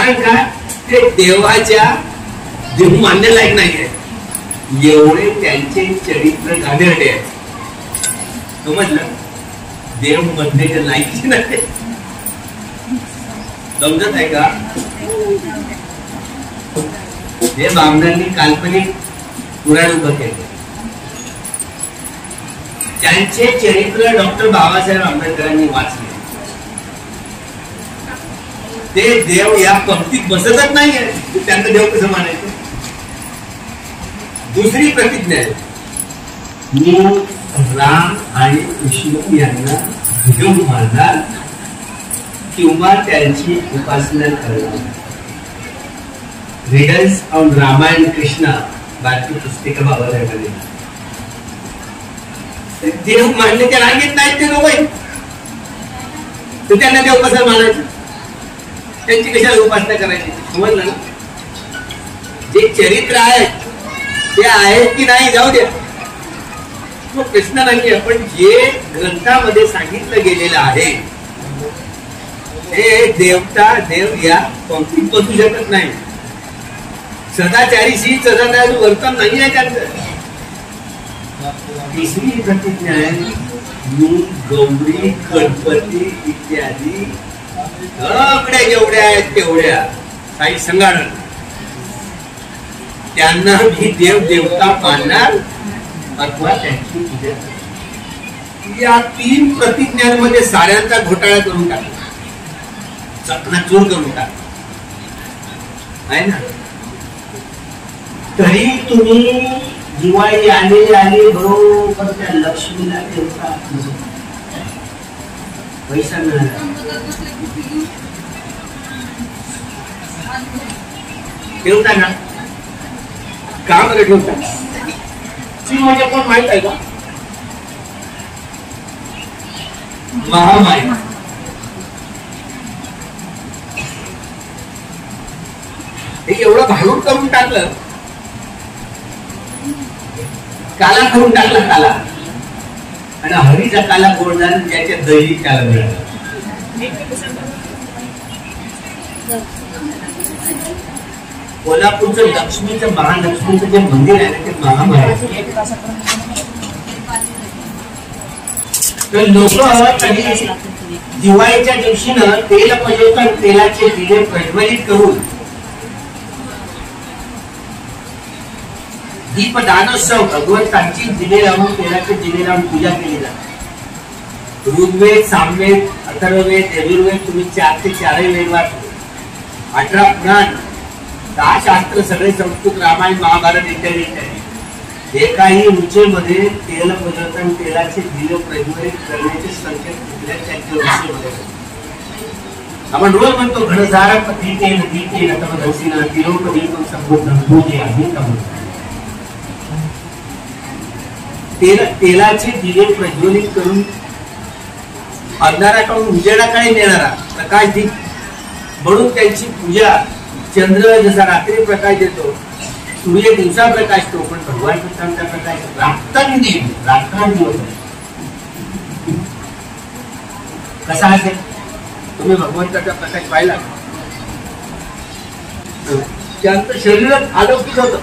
कारण काय ते देवाच्या देव मान्य लायक नाहीये, एवढे त्यांचे चरित्र घाणेरडे आहे. समजलं? देव म्हणण्याच्या लायकी नाही. समजत आहे का? हे बामणांनी काल्पनिक पुराण उभं केलं. त्यांचे चरित्र डॉक्टर बाबासाहेब आंबेडकरांनी वाचले. ते देव या पंक्तीत बसतच नाहीये, त्यांना देव कसं मानायचं? दुसरी प्रतिज्ञा आहे, मी राम आणि कृष्ण यांना घेऊन मानणार किंवा त्यांची उपासना करणार. रीडर्स ऑन रामायण कृष्णा बाकी पुस्तक बाबासाहेबांनी. देव मानण्याच्या रांगेत नाहीत ते लोक, तर त्यांना देव कसं मानायचं? त्यांची कशाला उपासना करायची? समजलं ना? जे चरित्र आहेत ते आहेत की नाही जाऊ द्या, तो प्रश्न नाहीये. पण जे ग्रंथामध्ये सांगितलं गेलेलं आहे ते देवता देव या पंक्तीत बसू शकत नाही. सदाचारीशी सदाचारी वर्तन नाही आहे त्यांचं. तिसरी प्रतिज्ञा आहे, मी गौरी गणपती इत्यादी सगळ्या जेवढ्या आहेत तेवढ्या काही संघाडन त्यांना मी देव देवता मानणार अथवा त्यांची पूजा. या 3 प्रतिज्ञांमध्ये साऱ्यांचा घोटाळा करून टाकला, चकनाचूर करून टाकला आहे ना. तरी तुम्ही दिवाळी आली बरोबर त्या लक्ष्मीला देवता पैसा मिळाला ठेवता ना, का बरं ठेवता? ती म्हणजे कोण माहित आहे का? महामाई. हे एवढं भाडून करून टाकलं, काला करून टाकला काला, आणि हरीचा काला गोडदान ज्याच्या दही त्याला मिळाला. कोल्हापूरचं लक्ष्मीचं महालक्ष्मीचं जे मंदिर आहे ना ते महामाई. तर लोक दिवाळीच्या दिवशीनं तेल प्रज्वलन तेलाचे दिवे प्रज्वलित करून दीपदानोत्सव भगवंतांची दिवे लावून तेलाचे दिवे लावून पूजा केली जाते. ऋग्वेद, सामवेद, अथर्ववेद, यजुर्वेद तुम्ही 4 ते 4 वेद वाचले. 18 पुराण, 10 शास्त्र सगळे संस्कृत, रामायण महाभारत इत्यादी इत्यादी एकाही रुचेमध्ये तेल प्रज्वलन तेलाचे दिवे प्रज्वलित करण्याचे संकेत कुठल्या त्यांच्या रुचेमध्ये. आपण रोज म्हणतो घनसारा पतीते नदीते नतमदर्शिना तिरोपदीपम संबोधन पूजे आम्ही का म्हणतो. तेलाचे दिवे प्रज्वलित करून अंधाराकडून उजेडाकडे नेणारा प्रकाश दीप म्हणून त्यांची पूजा. चंद्र जसा रात्री प्रकाश देतो, सूर्य दिवसा प्रकाशतो, पण भगवान कृष्णांचा प्रकाश रात्रंदिवस कसा असेल? तुम्ही भगवंताचा प्रकाश पाहिला? त्यांचं शरीर आलोकित होतं,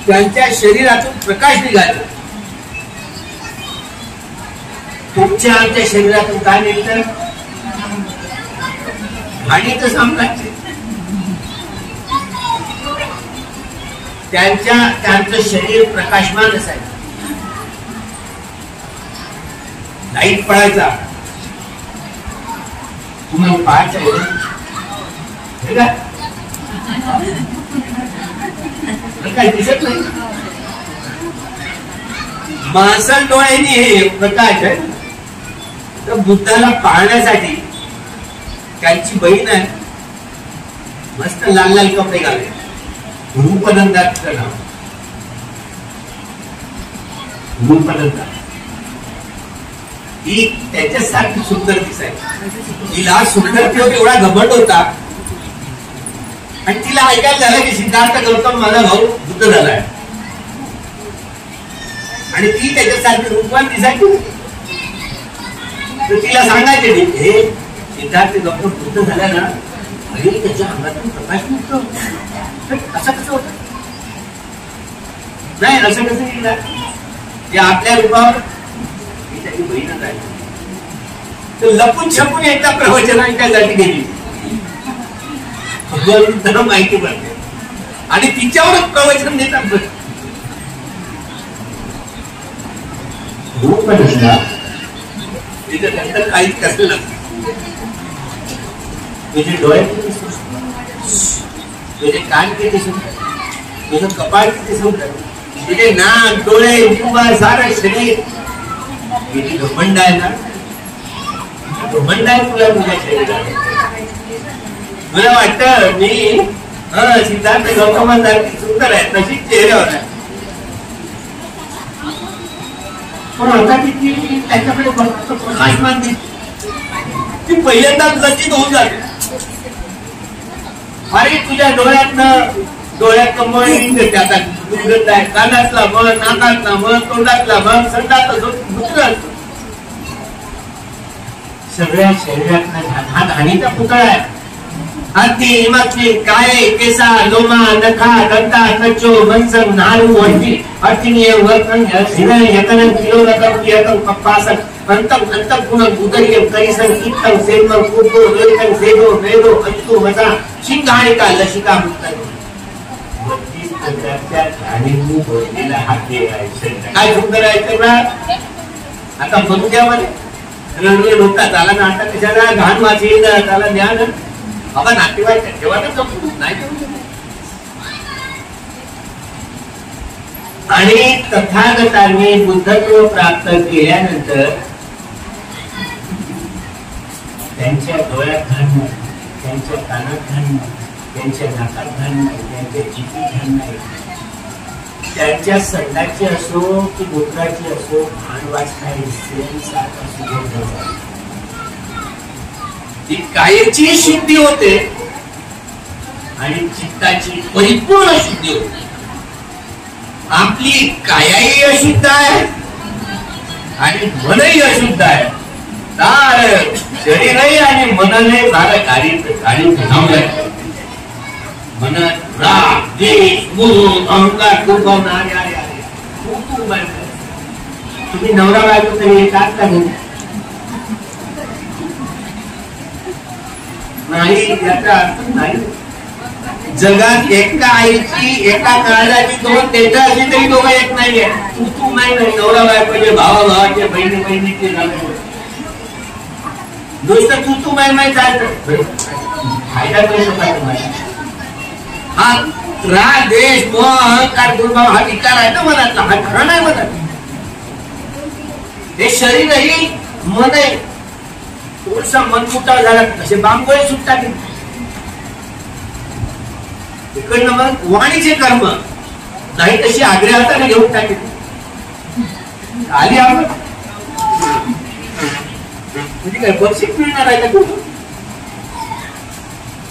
त्यांच्या शरीरातून प्रकाश निघाला. तुमच्या आमच्या शरीरातून काय निघतं? घाणीचं साम्राज्य. त्यांचं शरीर प्रकाशमान असायचं, लाईट पडायचा. तुम्हाला पाहायचं काही दिसत नाही. माणसां डोळ्यांनी हे प्रकाश आहे. तर बुद्धाला पाहण्यासाठी त्यांची बहीण आहे, मस्त लाल लाल कपडे घाले, रूपनंदाचं नाव. रूपनंदा ही त्याच्यासारखी सुंदर दिसायची. तिला सुंदर एवढा घमंड होता, आणि तिला ऐकायला झालं की सिद्धार्थ गौतम माझा भाऊ बुद्ध झालाय, आणि ती त्याच्यासारखी रूपवान दिसायची. तर तिला सांगायचे हे सिद्धार्थ गौतम बुद्ध झाला ना, अरे त्याच्या अंगातून प्रकाश निघतो, असं कसं होत नाही, असं कसं केलं ते आपल्या रूपावर त्याची बहीणच आहे. तर लपून छपून एकदा प्रवचनाच्यासाठी गेली, भगवंताला माहिती पडते आणि तिच्यावरच प्रवचन देतात. तिच्यानंतर काहीच कसं लागतं. तुझे डोळे किती सुंदर, तुझे कान किती सुंदर, तुझं कपाळ किती सुंदर, तुझे नाक डोळे जिव्हा सारं शरीर किती घमंड आहे ना, घमंड आहे तुला तुझ्या शरीरात. मला वाटतं मी सिद्धार्थ गौतमांसारखी सुंदर आहे तशी चेहऱ्यावर आहे, पण आता किती त्याच्याकडे प्रकाशमान दिसते, ती पहिल्यांदाच लज्जित होऊन जाते. अरे तुझ्या डोळ्यातनं मळ निघते, आता दुर्गंध आहे, कानातला मळ, नाकातला मळ, तोंडातला मळ, संडातला दुसरं सगळ्या शरीरातला हा घाणीचा पुतळा आहे. हाती हिमातली काळे केसा लोमा नखा दंता नचो मनसं नारू वंटी अर्थिनीय वर्तन हिरण यतन किलो नकम यतन पप्पासन अंतम गुण उदर्य करिसन इत्तम सेमम कुतो लोहितम सेदो वेदो अंतु मजा शिंगाणिका लशिका मुक्तन. 32 प्रकारच्या घाणींनी भरलेला हा देह आहे. काय सुंदर आहे तेवढा. आता मनुष्यामध्ये रडवे लोटा झाला ना, आता कशाला घाण वाचेल त्याला ज्ञान बाबा नातेवाईक ठेवायला नाही. आणि तथागतांनी बुद्धत्व प्राप्त केल्यानंतर त्यांच्या डोळ्यात घाण नाही, त्यांच्या कानात घाण नाही, त्यांच्या नाकात घाण नाही, त्यांच्या जिभेत घाण नाही, त्यांच्या संडाची असो की मूत्राची असो घाण वास नाही. ती कायेची शुद्धी होते आणि चित्ताची परिपूर्ण शुद्धी होते. आपली कायाही अशुद्ध आहे आणि मनही अशुद्ध आहे. शरीरही आणि मनही झालं गाडी मन राग द्वेष मोह अहंकार तुम्ही नवरा बायको तरी एकाच का घेऊन नाही, याचा अर्थ नाही. जगात एका आईची एका काळाची दोन तेजा असली तरी दोघं एक नाहीये. तू नाही, नवरा बायकोचे भावाचे बहिणी बहिणीचे नुसतं तू माय चालतं. फायदा करू शकता. हा राग द्वेष मोह अहंकार दुर्भाव हा विकार आहे ना मनातला, हा खरा नाही म्हणत. हे शरीरही मन आहे. थोडसा मन मोठा झाला तसे बांबोळे सुटतात. इकडनं मग वाणीचे कर्म नाही तशी आग्र्या हाताने घेऊन टाकेल. आली आवड म्हणजे काय बक्षीस मिळणार आहे का?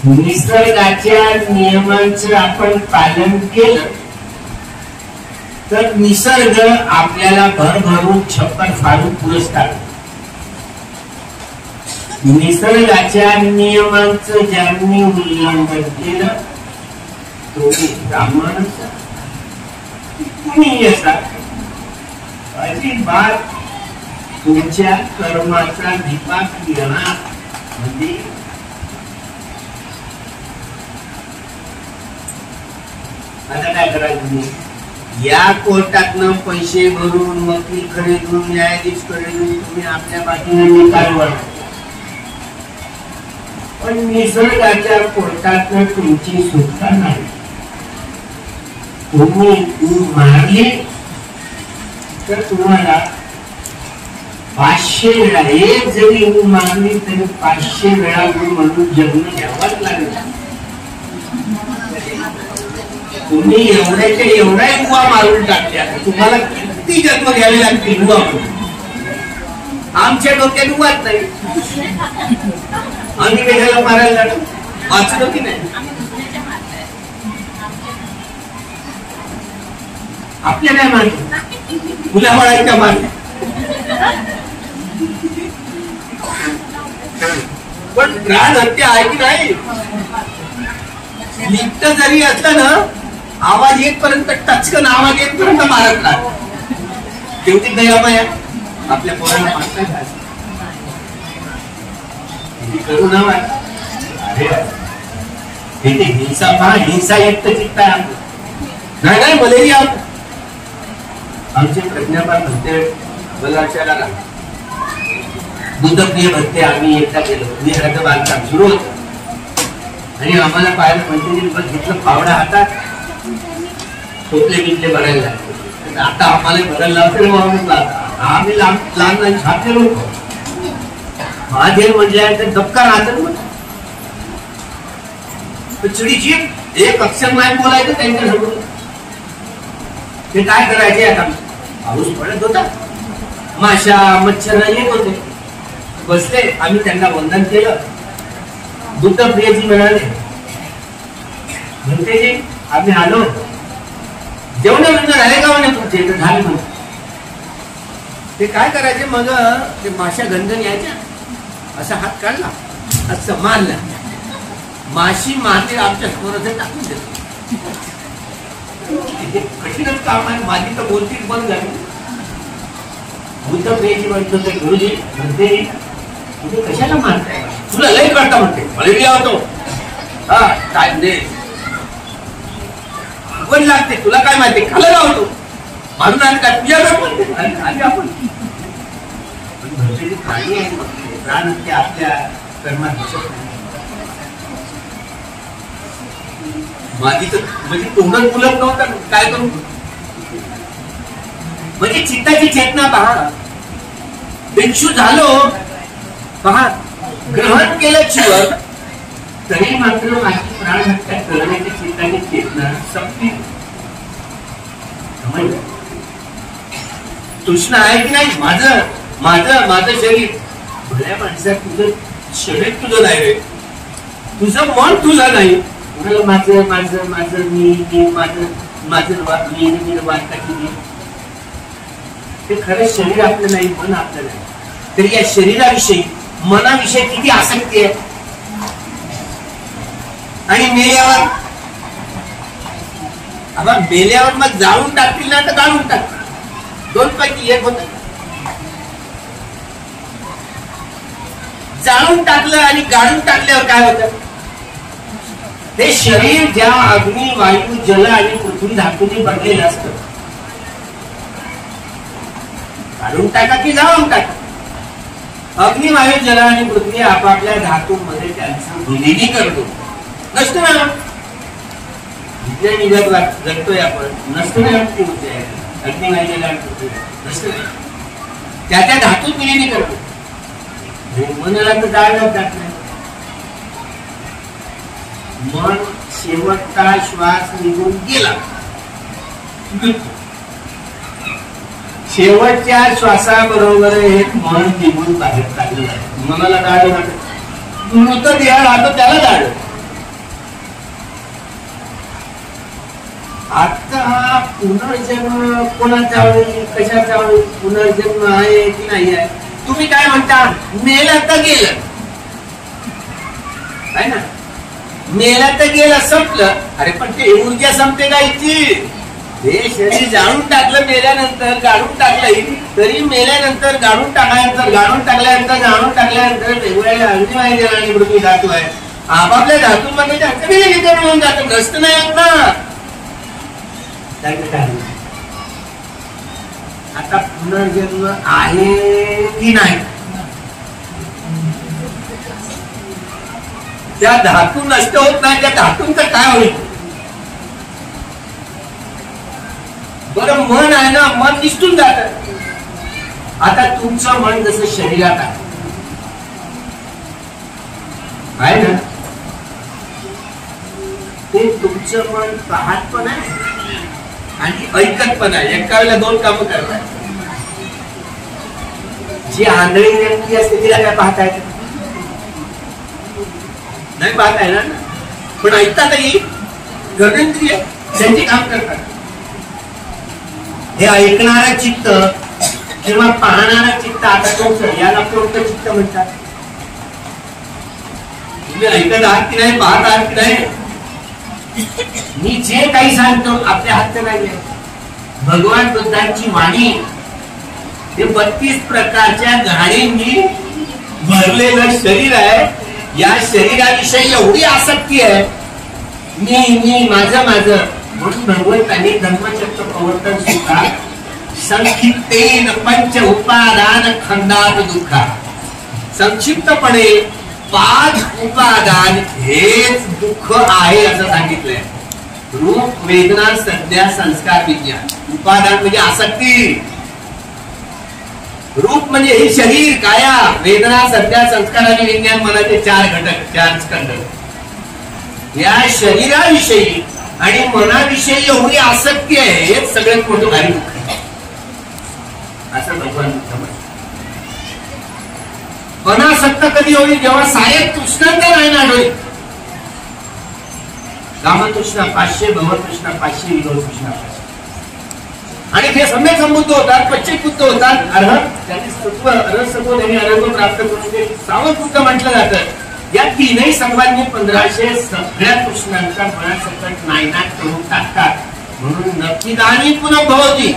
निसर्गाच्या नियमांचं आपण पालन केलं तर निसर्ग आपल्याला भरभरून छप्पर फाडून पुरस्कार. निसर्गाच्या नियमांचं ज्यांनी उल्लंघन केलं तो ब्राह्मण तुम्ही अजिबात तुमच्या कर्माचा विपाक येणार म्हणजे आता काय करायचं तुम्ही? या कोर्टातनं पैसे भरून वकील खरेदून न्यायाधीश खरेदून तुम्ही आपल्या बाजूने निकाल वळवा, पण निसर्गाच्या कोर्टातनं तुमची सुटका नाही. तुम्ही मारले तर तुम्हाला 500 वेळा, एक जरी मारली तरी 500 वेळा म्हणून जन्म घ्यावाच लागेल. तुम्ही एवढ्याच्या एवढ्या उभा मारून टाकल्या, तुम्हाला किती जन्म घ्यावे लागतील उभा म्हणून. आमच्या डोक्यात उभाच नाही. आम्ही कशाला मारायला लागलो? वाचलो की नाही? आपल्या नाही मारले, मुलाबाळांच्या मारल्या. पण प्राण हत्या आहे की नाही? लिप्त जरी असलं ना, आवाज येतपर्यंत टचकन आवाज येतपर्यंत मारत राहत. तेवढी दयामाया आपल्या पोरांना मारतात. करू ना हिंसा पहा, हिंसा युक्त चित्त आहे आपलं. नाही नाही मलेरिया. आमचे प्रज्ञापाल म्हणते बलाशाला दुधप्रिय भरते आम्ही एकदा केलं. विहाराचं बांधकाम सुरू होतं आणि आम्हाला पाहायला म्हणते घेतलं पावडा हातात, टोपले बिटले भरायला लागले. आता आम्हाला भरायला लावते. आम्ही लहान लहान छापलेलो होतो. महादेव म्हटल्यानंतर धक्का राहतात. चिडीची एक अक्षर नाही बोलायचं त्यांच्यासमोर. ते काय करायचे? आता पाऊस पडत होता, माशा मच्छर येत होते. बसले, आम्ही त्यांना वंदन केलं. बुद्धप्रियजी म्हणाले, म्हणते जी आम्ही आलो, जेवण झाले का म्हणे तुमचे? तर झाले म्हणते. ते काय करायचे? मग ते माशा गंधन यायच्या, असा हात काढला, असं मारला, माशी मारते आमच्या समोर असं टाकून देतो. कठीणच काम आहे. माझी तर बोलतीच बंद झाली. बुद्धप्रियजी म्हणतो ते गुरुजी म्हणते तुम्ही कशाला मारताय? तुला लई करता म्हणते. मलेरिया होतो. हा काय दे पण लागते. तुला काय माहिती? खाला लावतो मारून आणि काय तुझ्या आधी आपण प्राणी आहे. प्राण ते आपल्या कर्मात दिसत नाही. माझी तर म्हणजे तोंडात फुलत नव्हतं. काय करू? म्हणजे चित्ताची चेतना पहा. भिक्षू झालो पहा, ग्रहण केलं शिवर तरी मात्र माझी प्राण हत्या करण्याची चित्ताची चेतना संपली. तृष्णा आहे की नाही? माझं माझं माझं शरीर. भल्या माणसात तुझं शरीर तुझं नाही रे, तुझं मन तुझं नाही. माझं माझं माझं मी माझं माझं मी वाटकाची. ते खरं शरीर आपलं नाही, मन आपलं नाही. तर या शरीराविषयी मनाविषयी किती आसक्ती आहे. आणि मेल्यावर आता मेल्यावर मग जाळून टाकतील ना तर गाळून टाक. दोन पैकी एक होत. जाळून टाकलं आणि गाळून टाकल्यावर काय होतं? ते शरीर ज्या अग्नी वायू जल आणि पृथ्वी धातूने बनलेलं असतं. काढून टाका की जाळून टाका. अग्नी वायू जल आणि पृथ्वी आपापल्या धातूंमध्ये त्यांचं विलीनीकरण नसतं ना. विज्ञान जगात जगतोय आपण, नसतं ना. अग्नी वायू जल आणि पृथ्वी नसतं ना. त्या धातूत विलीनीकरण. मनाला तर जाळलं टाकलं. मन शेवटचा श्वास निघून गेला, शेवटच्या श्वासाबरोबर हे मन निघून बाहेर काढलं जातं. मनाला दाढ वाटत, मृतदेह राहतो त्याला दाढ. आता पुनर्जन्म कोणाचा होईल, कशाचा होईल, पुनर्जन्म आहे की नाही आहे? तुम्ही काय म्हणता? मेला तर गेलं आहे ना. मेला तर गेला, संपलं. अरे पण ते ऊर्जा संपते का इतकी? हे शरीर जाळून टाकलं मेल्यानंतर, गाडून टाकलं तरी मेल्यानंतर, गाडून टाकल्यानंतर, गाडून टाकल्यानंतर, जाळून टाकल्यानंतर वेगवेगळ्या अग्नी वायू आणि पृथ्वी धातू आहे. आपापल्या धातूंमध्ये त्यांचं विलीनीकरण होऊन जातं. ग्रस्त नाही होत ना. आता पुनर्जन्म आहे की नाही? त्या धातू नष्ट होत नाही. त्या धातूंचं काय होईल? बरं मन आहे ना, मन निसटून जात. आता तुमचं मन जसं शरीरात आहे ना, ते तुमचं मन पाहत पण आहे आणि ऐकत पण आहे. एका वेळेला दोन कामं करतात. जी आंधळी व्यक्ती असते तिला काय पाहता येत नाही, पाहता येणार ना. पण ऐकतातही. घरेंद्रिय त्यांचे काम करतात. हे ऐकणारा चित्त किंवा पाहणारा चित्त, आता कोणतं? याला कोणतं चित्त म्हणतात? तुम्ही ऐकत आहात की नाही, पाहत आहात की नाही? मी जे काही सांगतो आपल्या हातात नाही. भगवान बुद्धांची वाणी हे 32 प्रकारच्या घाणींनी भरलेलं शरीर आहे. या शरीराविषयी एवढी आसक्ती आहे, मी माझं म्हणून भगवंतांनी धर्मचक्र प्रवर्तन सूत्रात संक्षिप्तेन पंच उपादान खंडात दुःखा, संक्षिप्तपणे 5 उपादान हेच दुःख आहे असं सांगितलंय. रूप, वेदना, संज्ञा, संस्कार, विज्ञान. उपादान म्हणजे आसक्ती. रूप म्हणजे हे शरीर, काया, वेदना, संज्ञा, संस्कार आणि विज्ञान, मनाचे 4 घटक, 4 स्कंद. या शरीराविषयी आणि मनाविषयी एवढी आसक्ती आहे, हेच सगळ्यात मोठं भारी दुःख आहे असं भगवान म्हणतात. अनासक्त कधी होईल, जेव्हा सारे तृष्णांत नाही होईल. कामतृष्णा 500, भवतृष्णा 500, विलोतृष्णा 500. आणि ते सम्यक संबुद्ध होतात, पश्चिम बुद्ध होतात. त्यांनी सत्व, रसत्व त्यांनी आरोग्य प्राप्त करून ते सावध बुद्ध म्हटलं जातं. या तीनही संघांनी 1500 सगळ्या कृष्णांचा मनासकट नायनाट करून टाकतात. म्हणून नक्कीदानी पुनर्भवती,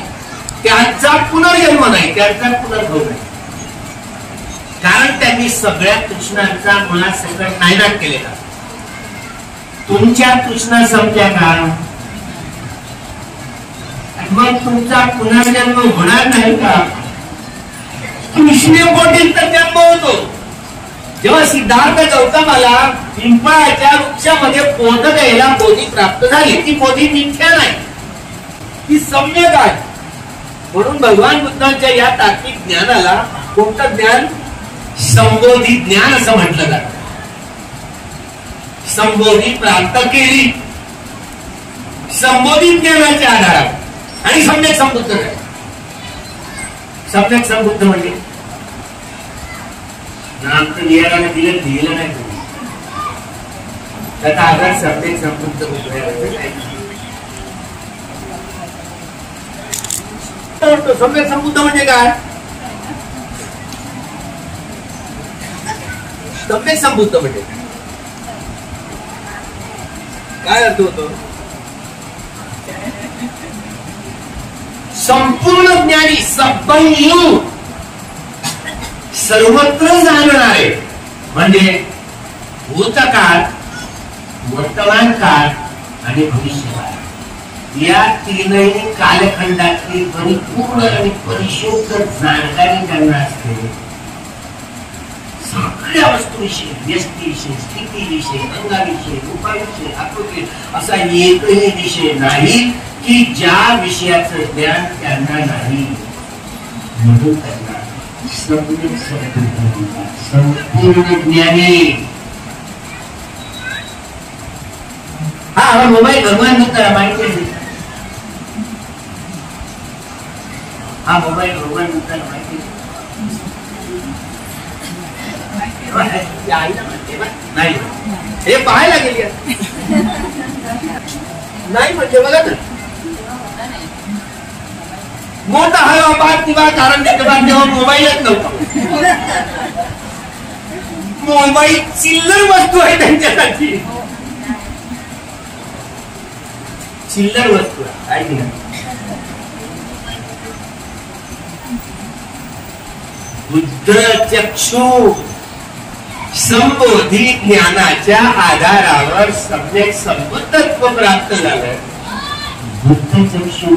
त्यांचा पुनर्जन्म नाही, त्यांचा पुनर्भव नाही. कारण त्यांनी सगळ्या कृष्णांचा मनासकट नायनाट केलेला. तुमच्या तृष्णा संपल्या का? मग तुमचा पुनर्जन्म होणार नाही का? कृष्ण पोटी तर जन्म होतो. जेव्हा सिद्धार्थ गौतमाला पिंपळाच्या वृक्षामध्ये बोध द्यायला बोधी प्राप्त झाली, ती बोधी मिथ्या नाही, ती सम्यक आहे. म्हणून भगवान बुद्धांच्या या तात्विक ज्ञानाला कोणतं ज्ञान? संबोधी ज्ञान असं म्हटलं जातं. संबोधी प्राप्त केली संबोधित ज्ञानाच्या आधारावर. आणि सम्यक संबुद्ध काय? सम्यक संबुद्ध म्हणजे नाम तर लिहायला दिलं नाही तुम्ही, त्याचा आधार सम्यक संबुद्ध होतो. सम्यक संबुद्ध म्हणजे काय? सम्यक संबुद्ध म्हणजे काय अर्थ होतो? संपूर्ण ज्ञानी, सबैयू, सर्वत्र जाणणारे. म्हणजे भूतकाळ, वर्तमान काळ आणि भविष्यकाळ या तीनही कालखंडातली परिपूर्ण आणि परिशुद्ध जाणकारी त्यांना असते. सगळ्या वस्तूविषयी, व्यक्तीविषयी, स्थितीविषयी, अंगाविषयी, रूपाविषयी, आकृती असा एकही विषय नाही की ज्या विषयाचं ज्ञान त्यांना नाही. म्हणून त्यांना संपूर्ण ज्ञानी. हा मोबाईल भगवान बुद्धाला माहिती आहे. हा मोबाईल भगवान बुद्धाला माहिती आहे. नाही हे पाहायला गेली नाही म्हणजे बघा ना, मोठा हा बात किंवा कारण तेव्हा मोबाईलच नव्हता. मोबाईल चिल्लर वस्तू आहे त्यांच्यासाठी, चिल्लर वस्तू आहे. बुद्ध चक्षु संबोधी ज्ञानाच्या आधारावर सम्यक संबुद्धत्व प्राप्त झालं. बुद्ध चक्षु,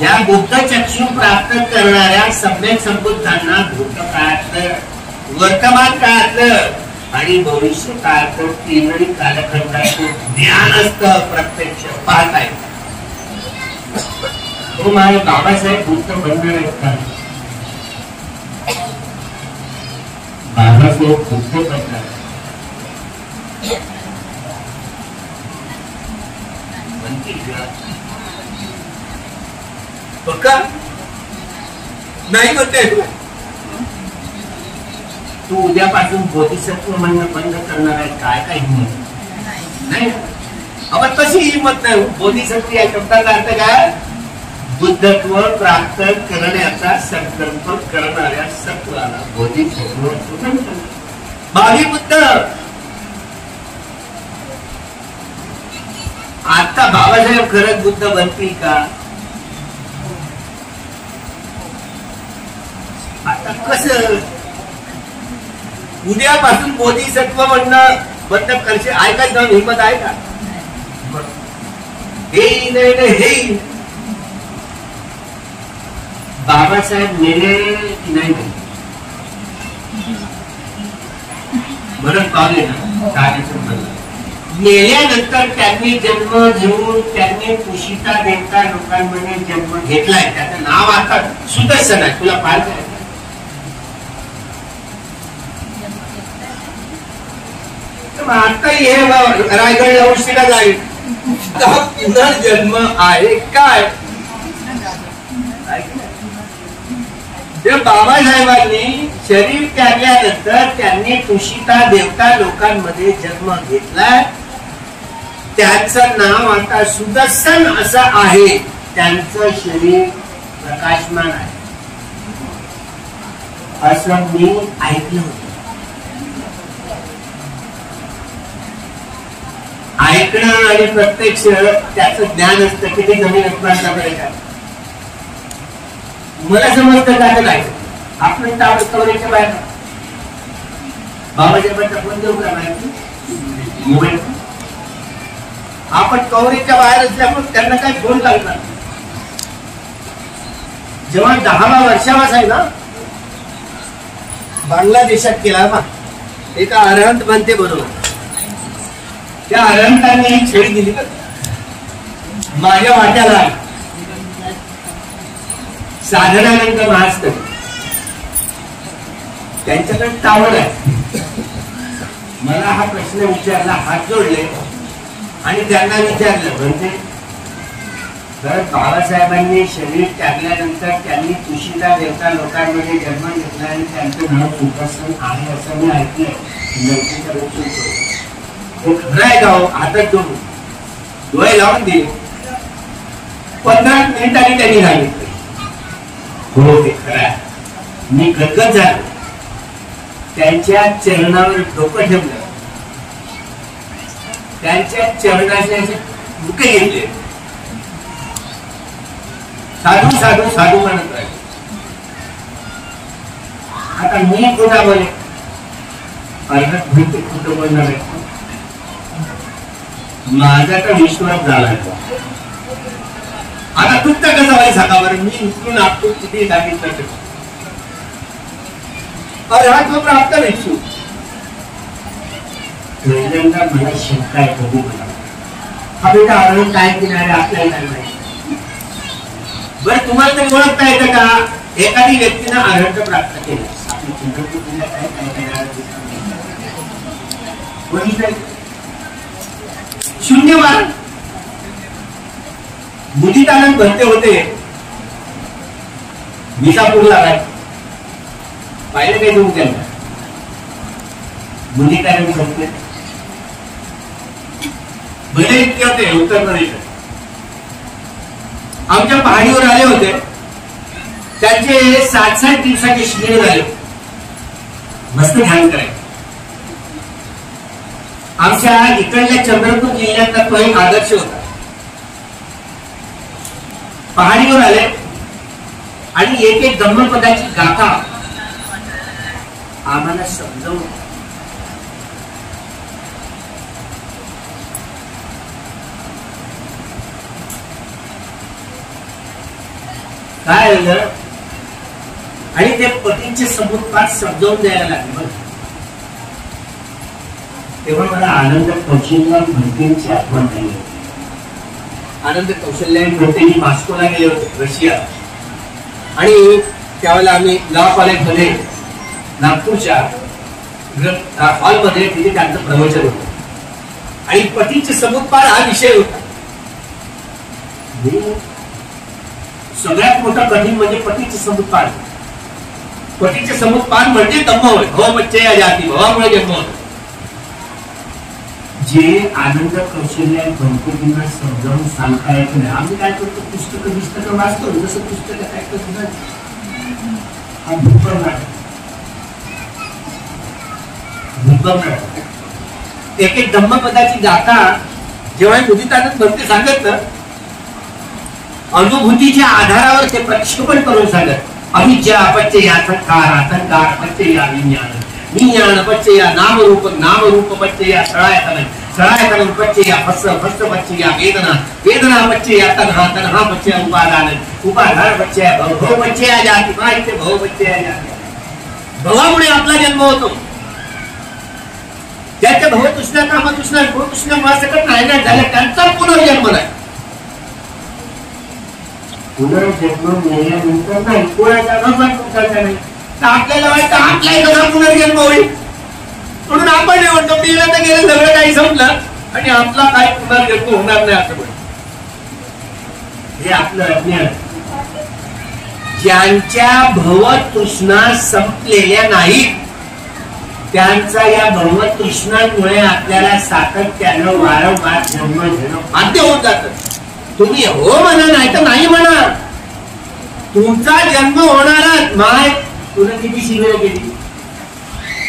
या बुद्ध चक्षु प्राप्त करणाऱ्या सम्यक संबुद्धांना भूतकाळातलं, वर्तमान काळातलं आणि भविष्य काळातलं तीनही कालखंडाचं ज्ञान असतं. प्रत्यक्ष पाहताय. तो माझे बाबासाहेब बुद्ध बनणार आहेत का? बाबासाहेब बुद्ध बनणार बघा नाही म्हणते. तू उद्यापासून बोधिसत्व म्हणणं बंद करणार आहे काय हिंमत नाही. अगं तशी हिंमत नाही. बोधिसत्व या शब्दाचा अर्थ काय? बुद्धत्व प्राप्त करण्याचा संकल्प करणाऱ्या सत्वाला बोधिसत्व. भावी बुद्ध आता बाबासाहेब खरंच बुद्ध बनतील का? आता कसं उद्यापासून बोधिसत्व म्हणणं बंद करशील? ऐकायचं जाऊन हिंमत आहे का? हे नाही हे बाबासाहेब मेले की नाही म्हणत पावले ना. मेल्यानंतर त्यांनी जन्म घेऊन त्यांनी कुशिता देवता लोकांमध्ये जन्म घेतलाय. त्याचं नाव आता सुदर्शन आहे. तुला पाहिजे आता हे रायगडला उशिरा जाईल. पुनर्जन्म आहे काय? बाबासाहेबांनी शरीर त्यागल्यानंतर त्यांनी कुशिता देवता लोकांमध्ये जन्म घेतलाय. त्यांचं नाव आता सुदर्शन असं आहे. त्यांचं शरीर प्रकाशमान आहे असं मी ऐकलं होतं. ऐकणं आणि प्रत्यक्ष त्याचं ज्ञान असतं. किती जमीन असणार का? मला समजतं का नाही? आपण कवरेजच्या बाहेर बाबासाहेबांचा फोन देऊ का माहिती मोबाईल? आपण कवरेजच्या बाहेर असल्यामुळे त्यांना काय फोन लागणार. जेव्हा 10व्या वर्षावास आहे ना बांगलादेशात केला ना एका अरहंत बनते बरोबर. त्या अरहंतांनी ही छेड दिली माझ्या वाट्याला. साधनानंद महास्तर त्यांच्याकडे टावळ आहे. मला हा प्रश्न विचारला, हात जोडले आणि त्यांना विचारलं म्हणजे तर बाबासाहेबांनी शरीर त्यागल्यानंतर त्यांनी कुशिता देवता लोकांमध्ये जन्म घेतला आणि त्यांचं नाव सुदर्शन आहे असं मी ऐकलंय. खरं आहे गाव हातात जोडून डोळे लावून दिले. 15 मिनिटांनी त्यांनी सांगितलं हो ते खरं आहे. मी गदगद झालो. त्यांच्या चरणावर डोकं ठेवलं. त्यांच्या चरणाचे असे मुके घेतले. साधू साधू साधू म्हणत राहिले. आता मी खोटा बोले अर्थात भूत खोटं बोलणार आहे. माझा तर विश्वास झाला. आता तुमचा कसा व्हायला सांगा बरं. मी उचलून आपतो किती सांगितलं अरे हा तो प्राप्त भेटू. पहिल्यांदा मला शंका आहे कधी मला हा बेटा आरोग्य काय किनारे आपल्याला काय माहिती. बरं तुम्हाला तरी ओळखता येतं का एखादी व्यक्तीनं आरोग्य प्राप्त केलं आपली चंद्रपूर जिल्ह्यात काय काय शून्यवान मुलीत आनंद भरते होते विसापूरला काय पाहिलं काय तुम्ही त्यांना मुलीत आनंद भरते भले इतके होते उत्तर प्रदेशात. आमच्या पहाडीवर आले होते. त्यांचे 60-60 दिवसाचे शिबिर झाले. मस्त ध्यान करायचे. आमच्या इकडल्या चंद्रपूर जिल्ह्यातला तो एक आदर्श होता. पहाडीवर आले आणि एक एक धम्मपदाची गाथा आम्हाला समजवून काय झालं आणि ते पतींचे समुत्पाद समजावून द्यायला लागले. तेव्हा मला आनंद कौशल्य भरतींची आठवण झाली होती. आनंद कौशल्य भरती मॉस्कोला गेले होते रशिया आणि त्यावेळेला आम्ही लॉ कॉलेजमध्ये नागपूरच्या हॉलमध्ये तिथे त्यांचं प्रवचन होतं आणि पतीचे समुत्पाद हा विषय होता. सगळ्यात मोठा कठीण म्हणजे पतीचे समुत्पाद. पतीचे समुत्पाद म्हणजे दम्म होय हो बच्चे या जाती भावामुळे जन्म होतो. जे आनंद कौशल्य गणपतींना समजावून सांगता येत नाही. आम्ही काय करतो पुस्तकं वाचतो जसं पुस्तकं काय करतो हा भूपर बघणार एक एक धम्मपदाची गाथा जेव्हा मुदितानंद भक्ती सांगत ना, अनुभूतीच्या आधारावर ते प्रक्षेपण करून सांगत. अविद्या अपत्यय संस्कार, असंकार अपत्यय विज्ञान, विज्ञान अपत्यय नामरूप, नामरूप अपत्यय सळायतन, सळायतन अपत्यय फस्स, फस्स अपत्यय वेदना, वेदना अपत्यय तन्हा, तन्हा अपत्यय उपादान, उपादान अपत्यय भव, भव अपत्यय जाती, माहिती भव अपत्यय जाती. भवामुळे आपला जन्म होतो. ज्याच्या भव तृष्णा, काम तृष्णा, भव तृष्णा मुळासकट नायनाट झाल्या त्यांचा पुनर्जन्म नाही. पुनर्जन्म मिळाल्यानंतर नाही, कोणाचा तुमचा नाही. तर आपल्याला वाटतं आपलाही कसा पुनर्जन्म होईल, म्हणून आपण हे म्हणतो गेलं तर गेलं, सगळं काही संपलं आणि आपला काही पुनर्जन्म होणार नाही असं म्हणतो. हे आपलं अज्ञान. ज्यांच्या भवतृष्णा संपलेल्या नाहीत त्यांचा या भवतृष्णांमुळे आपल्याला सातत्यानं वारंवार जन्म घेणं बाध्य होत जातं. तुम्ही हो म्हणा नाही तर नाही म्हणा, तुमचा जन्म होणारच. माय तुला किती शिबिरं केली,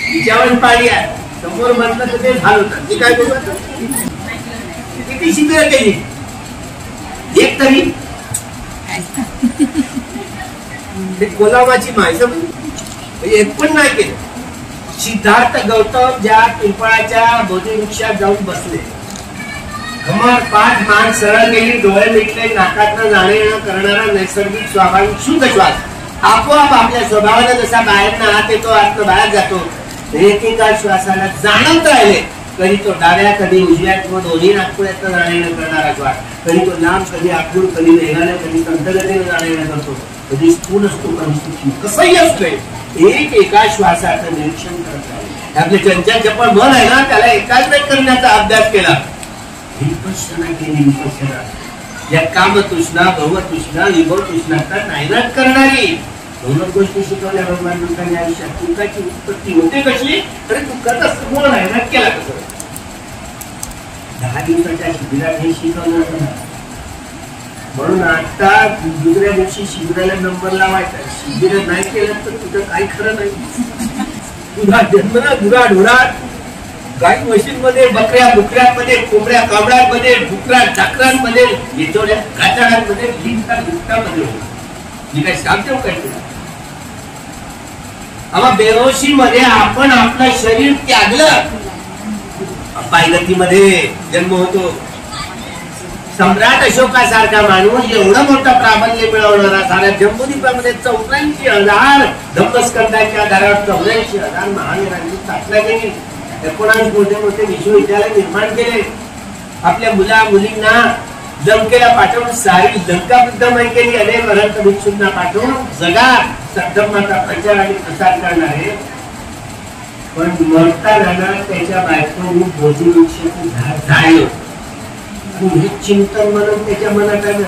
तिच्यावर पाणी आहे, समोर म्हटलं तर ते झालं होतं. मी काय बोलत किती शिबिरं केली, एक तरी कोलाबाची माहिती एक पण नाही केलं. सिद्धार्थ गौतम ज्या पिंपळाच्या बोधी वृक्षात जाऊन बसले, कमर पाठ मान सरळ गेली, डोळे मिटले, नाकातनं जाणं येणं करणारा नैसर्गिक स्वाभाविक शुद्ध श्वास आपोआप आपल्या स्वभावाला जसा बाहेरनं आत येतो, आतनं बाहेर जातो, एकेका श्वासाला जाणत राहिले. कधी तो डाव्या, कधी उजव्या किंवा दोन्ही नागपुड्यातनं जाणं येणं करणारा श्वास, कधी तो लांब, कधी आखूड, कधी वेगाने, कधी कंठगतीने जाणं येणं करतो, कधी स्थूल असतो, कधी सूक्ष्म, कसंही असतोय. एक एका श्वासाचं निरीक्षण करत राहिले. आपले चंचल चपळ मन आहे ना, त्याला एकाग्र करण्याचा अभ्यास केला. विपश्यना केली. विपश्यना या कामतृष्णा, भवतृष्णा, विभवतृष्णा नायनाट करणारी दोन गोष्टी शिकवल्या भगवान बुद्धांनी आयुष्यात. दुःखाची उत्पत्ती होते कशी, तर दुःखाचा समूळ नायनाट केला कसं. 10 दिवसाच्या शिबिरात हे शिकवलं होतं. म्हणून आता दुसऱ्या दिवशी शिबिराला नंबर लावायचा. शिबिर नाही केलं तर तुझं काही खरं नाही. तुझा जन्म ना गुरा ढोरात, गाई म्हशींमध्ये, बकऱ्या बुकऱ्यांमध्ये, कोंबड्या कावड्यांमध्ये, डुकरा डाकरांमध्ये, येतोड्या काचाड्यांमध्ये, लिंगता लिंगतामध्ये. मी काय सांगतो काय तुला, आम्हा बेहोशी मध्ये आपण आपलं शरीर त्यागलं, पायगतीमध्ये जन्म होतो. सम्राट अशोकासारखा माणूस एवढा मोठा प्राबल्य मिळवणारा, साऱ्या जम्बूद्वीपामध्ये 84,000 धम्मस्कंदाच्या आधारावर 84,000 महावीरांची स्थापना केली. 19 मोठे मोठे विश्वविद्यालय निर्माण केले. आपल्या मुला मुलींना लंकेला पाठवून सारी लंका बुद्धमय केली. अनेक अनंत भिक्षूंना पाठवून जगात धर्माचा प्रचार आणि प्रसार करणारे. पण मरताना त्याच्या बायकोनी बोधिवृक्षाचं झाड जाळलं. हे चिंतन म्हणून त्याच्या मनात आलं,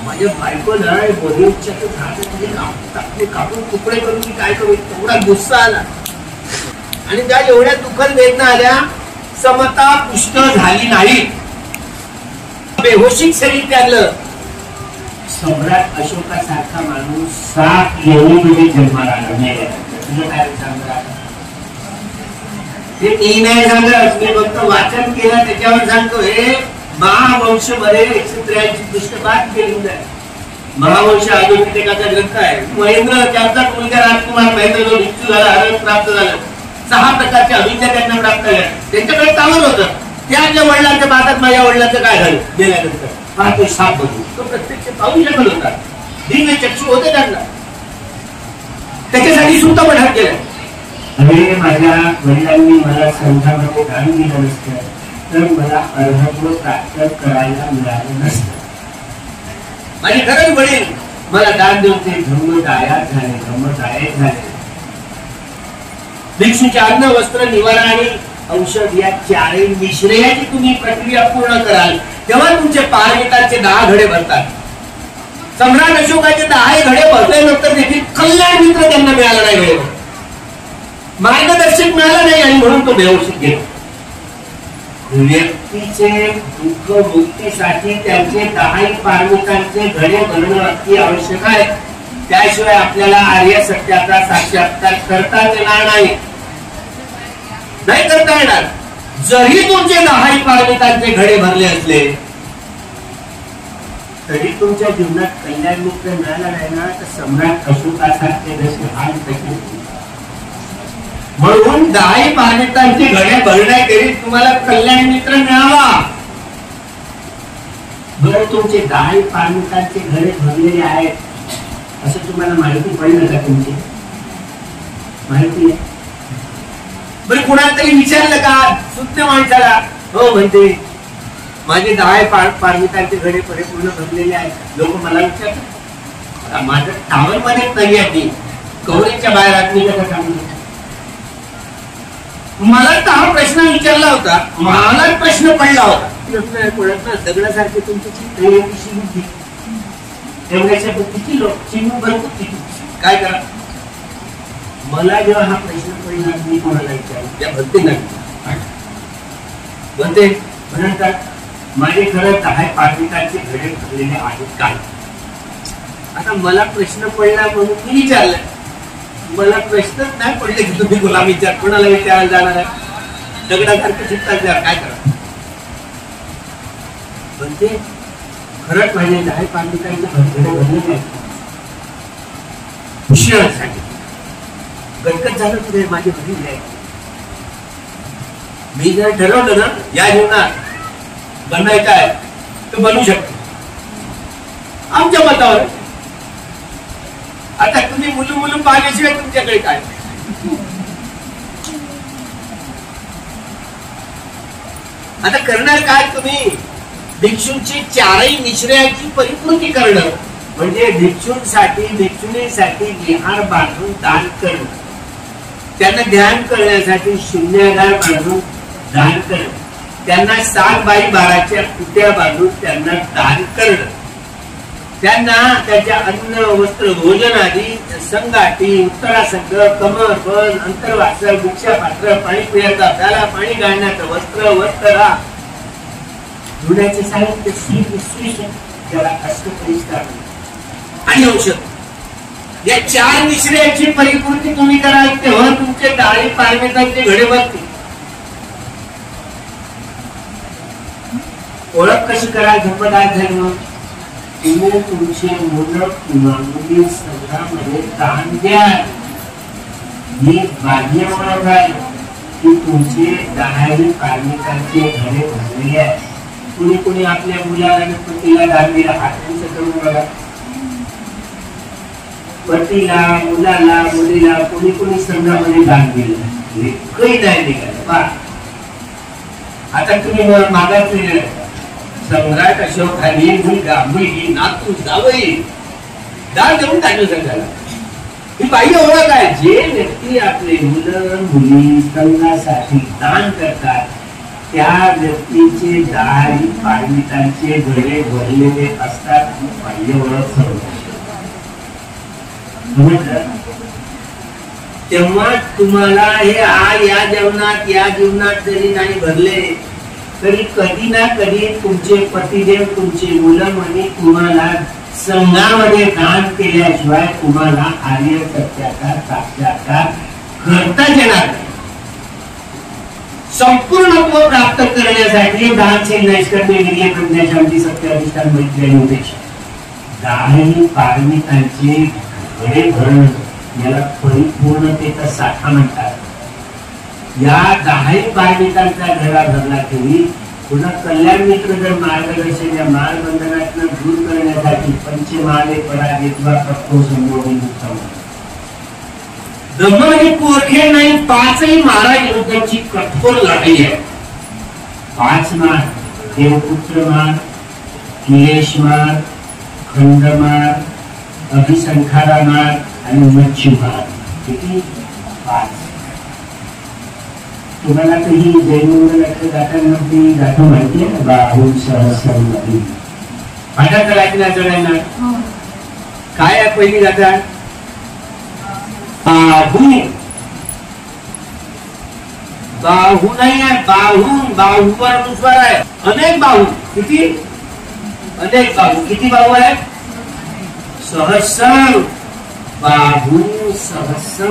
माझ्या बायकोला बोधिवृक्षाचं झाड म्हणजे कापून तुकडे करून मी काय करू. तेवढा गुस्सा आला आणि त्या एवढ्या दुःखद वेदना आल्या, समता पुष्ट झाली नाही. बेहोशीत शरीर त्यागलं. सम्राट अशोकासारखा माणूस 7 योनीमध्ये जन्माला आला नाही. तुझं काय सांगणार ते मी नाही सांगत, मी फक्त वाचन केलं त्याच्यावर सांगतो. हे महावंश मध्ये 183 पृष्ठपात केलेलं आहे. महावंश आधुनिकाचा ग्रंथ आहे. महेंद्र त्यांचा मुलगा राजकुमार महेंद्र जो भिक्षू झाला, हरण प्राप्त झालं, 6 प्रकारच्या अविद्या त्यांना प्राप्त झाल्या. त्यांच्याकडे कामच होतं. ते आपल्या वडिलांच्या बातात माझ्या वडिलांचं काय झालं गेल्यानंतर हा तो साप बघू तो प्रत्यक्ष पाहू शकत होता. दिव्य चक्षु होते त्यांना. त्याच्यासाठी सुद्धा पठार केलं. अरे माझ्या वडिलांनी मला संघामध्ये घालून दिलं नसतं तर मला अर्हत्व प्राप्त करायला मिळालं नसतं. माझे खरंच वडील मला दान देऊन ते धर्मदायात झाले, धर्मदायक झाले. भिक्षूचे अन्न, वस्त्र, निवारा आणि औषध या 4 मिश्रयाची तुम्ही प्रक्रिया पूर्ण कराल तेव्हा तुमचे पारमितांचे 10 घडे भरतात. सम्राट अशोकाचे 10 घडे भरल्यानंतर देखील कल्याण मित्र त्यांना मिळाला नाही, वेळेवर मार्गदर्शक मिळाला नाही आणि म्हणून तो बेहोशीत गेला. व्यक्तीचे दुःख मुक्तीसाठी त्यांचे 10 पारमितांचे घडे भरणं अति आवश्यक आहे. त्याशिवाय आपल्याला आर्य सत्याचा साक्षात्कार करताच येणार नाही. नाही करता येणार. जरी तुमचे 10 पारमितांचे घडे भरले असले तरी तुमच्या जीवनात कल्याण मित्र मिळाला नाही ना, तर सम्राट अशोकासारखे जसे हाल तसे. म्हणून 10 पारमितांचे घडे भरण्याकरिता तुम्हाला कल्याण मित्र मिळावा. बरं, तुमचे 10 पारमितांचे घडे भरलेले आहेत असं तुम्हाला माहिती पडलं का? तुमची माहिती आहे? बरं, कुणाला तरी विचारलं का शुद्ध माणसाला? हो म्हणते, माझे 10 पारमितांचे घडे परिपूर्ण भरलेले आहेत. लोक मला विचारतात, माझं टावर मध्ये नाही आहे, कवरेजच्या बाहेर आतली कसं सांगू? मला तर हा प्रश्न विचारला होता, मला प्रश्न पडला होता. दगडासारखे तुमची बुद्धी एवढ्याच्या बुद्धीची लोक चिमू भरपूर काय करा. मला जेव्हा हा प्रश्न पडला मी कोणाला विचारला, त्या भरते नाही म्हणते म्हणतात, माझे खरं 10 पारमितांचे घडे भरलेले आहेत काय? आता मला प्रश्न पडला म्हणून मी विचारलं. मला प्रश्नच नाही पडले की तुम्ही कोणाला विचार, कोणाला विचारायला जाणार आहे? दगडासारखं चित्तात काय करा. म्हणते खरंच माझे 10 पारमितांचे घडे भरलेले आहेत. शिक्षणासाठी गणकत झालं तुझे माझे वडील आहे. मी जर ठरवलं ना या जीवनात बनायचं आहे तर बनू शकतो आमच्या मतावर. आता तुम्ही मुलं पाहिल्याशिवाय तुमच्याकडे काय? आता करणार काय तुम्ही? भिक्षूंची 4ही निश्रयाची परिपूर्ती करणं म्हणजे भिक्षूंसाठी भिक्षुणीसाठी विहार बांधून दान करणं, त्यांना ध्यान करण्यासाठी शून्यागार बांधून दान करणं, त्यांना 7 बाय 12च्या कुट्या बांधून त्यांना दान करणं, त्यांना त्याच्या अन्न वस्त्र भोजन आदी संगाटी उत्तरासंग कमरबंद अंतर्वासल भिक्षापात्र पाणी पिण्याचा प्याला पाणी घालण्याचं वस्त्र धुण्याचे साहित्य त्याला अष्टपरिष्कार आणि औषध या 4 निश्रयाची परिपूर्ती तुम्ही कराल तेव्हा तुमचे 10 पारमितांचे घडे भरतील. ओळख कशी करा? धर्मदास धर्म तुम्ही तुमचे मुलं किंवा मुली संघामध्ये दान द्या. ही बाह्य ओळख आहे की तुमचे 10 पारमितांचे घडे भरलेले आहेत. कुणी आपल्या मुलाला पतीला दान दिला, हातांचं करून बघा. पतीला मुलाला मुलीला कुणी संघामध्ये दान दिलं काही नाही निघालं. आता तुम्ही मागास सम्राट अशोकाने मुलगा मुलगी नातू जावई दान देऊन टाकलं संघाला. ही बाह्य ओळख आहे. जे व्यक्ती आपले मुलं मुली संघासाठी दान करतात त्या व्यक्तीचे 10 पारमितांचे घडे भरलेले असतात. ही बाह्य ओळख तेव्हा तुम्हाला हे या जीवनात जरी नाही भरले तरी कधी ना कधी तुमचे पतिदेव तुमचे मुलं म्हणे तुम्हाला संघामध्ये दान केल्याशिवाय तुम्हाला आर्य सत्याचा साक्षात्कार करता येणार नाही. संपूर्णत्व प्राप्त करण्यासाठी दानशील नैष्कर्म्य निर्णय प्रज्ञाशांती सत्य अधिष्ठान मैत्री आणि उपेक्षा 10 पारमितांचे घडे भरणं याला परिपूर्णतेचा साठा म्हणतात. या 10 पारमितांचा घडा भरला तरी पुन्हा कल्याण मित्र जर मार्गदर्शन या माळबंधनातून दूर करण्यासाठी पंचमाले पराजित्वा तत्व संबोधन उत्तम दमन पोरखे नाही 5ही महाराज कठोर लढाई आहे. 5 मार देवपुत्र मार, किलेश मार, खंडमार, अभिसंखारा मार आणि मच्छी मार. किती? 5. तुम्हाला काही जैन जाताना जातो माहिती आहे ना? बाहू सहस्रमधी भाषा करायची ना चढायला काय आहे? पहिली जातात बाहू नाही आहे, बाहूवर अनुस्वार आहे. अनेक बाहू. किती? अनेक बाहू. किती बाहू आहे? सहस्र. बाहू सहस्र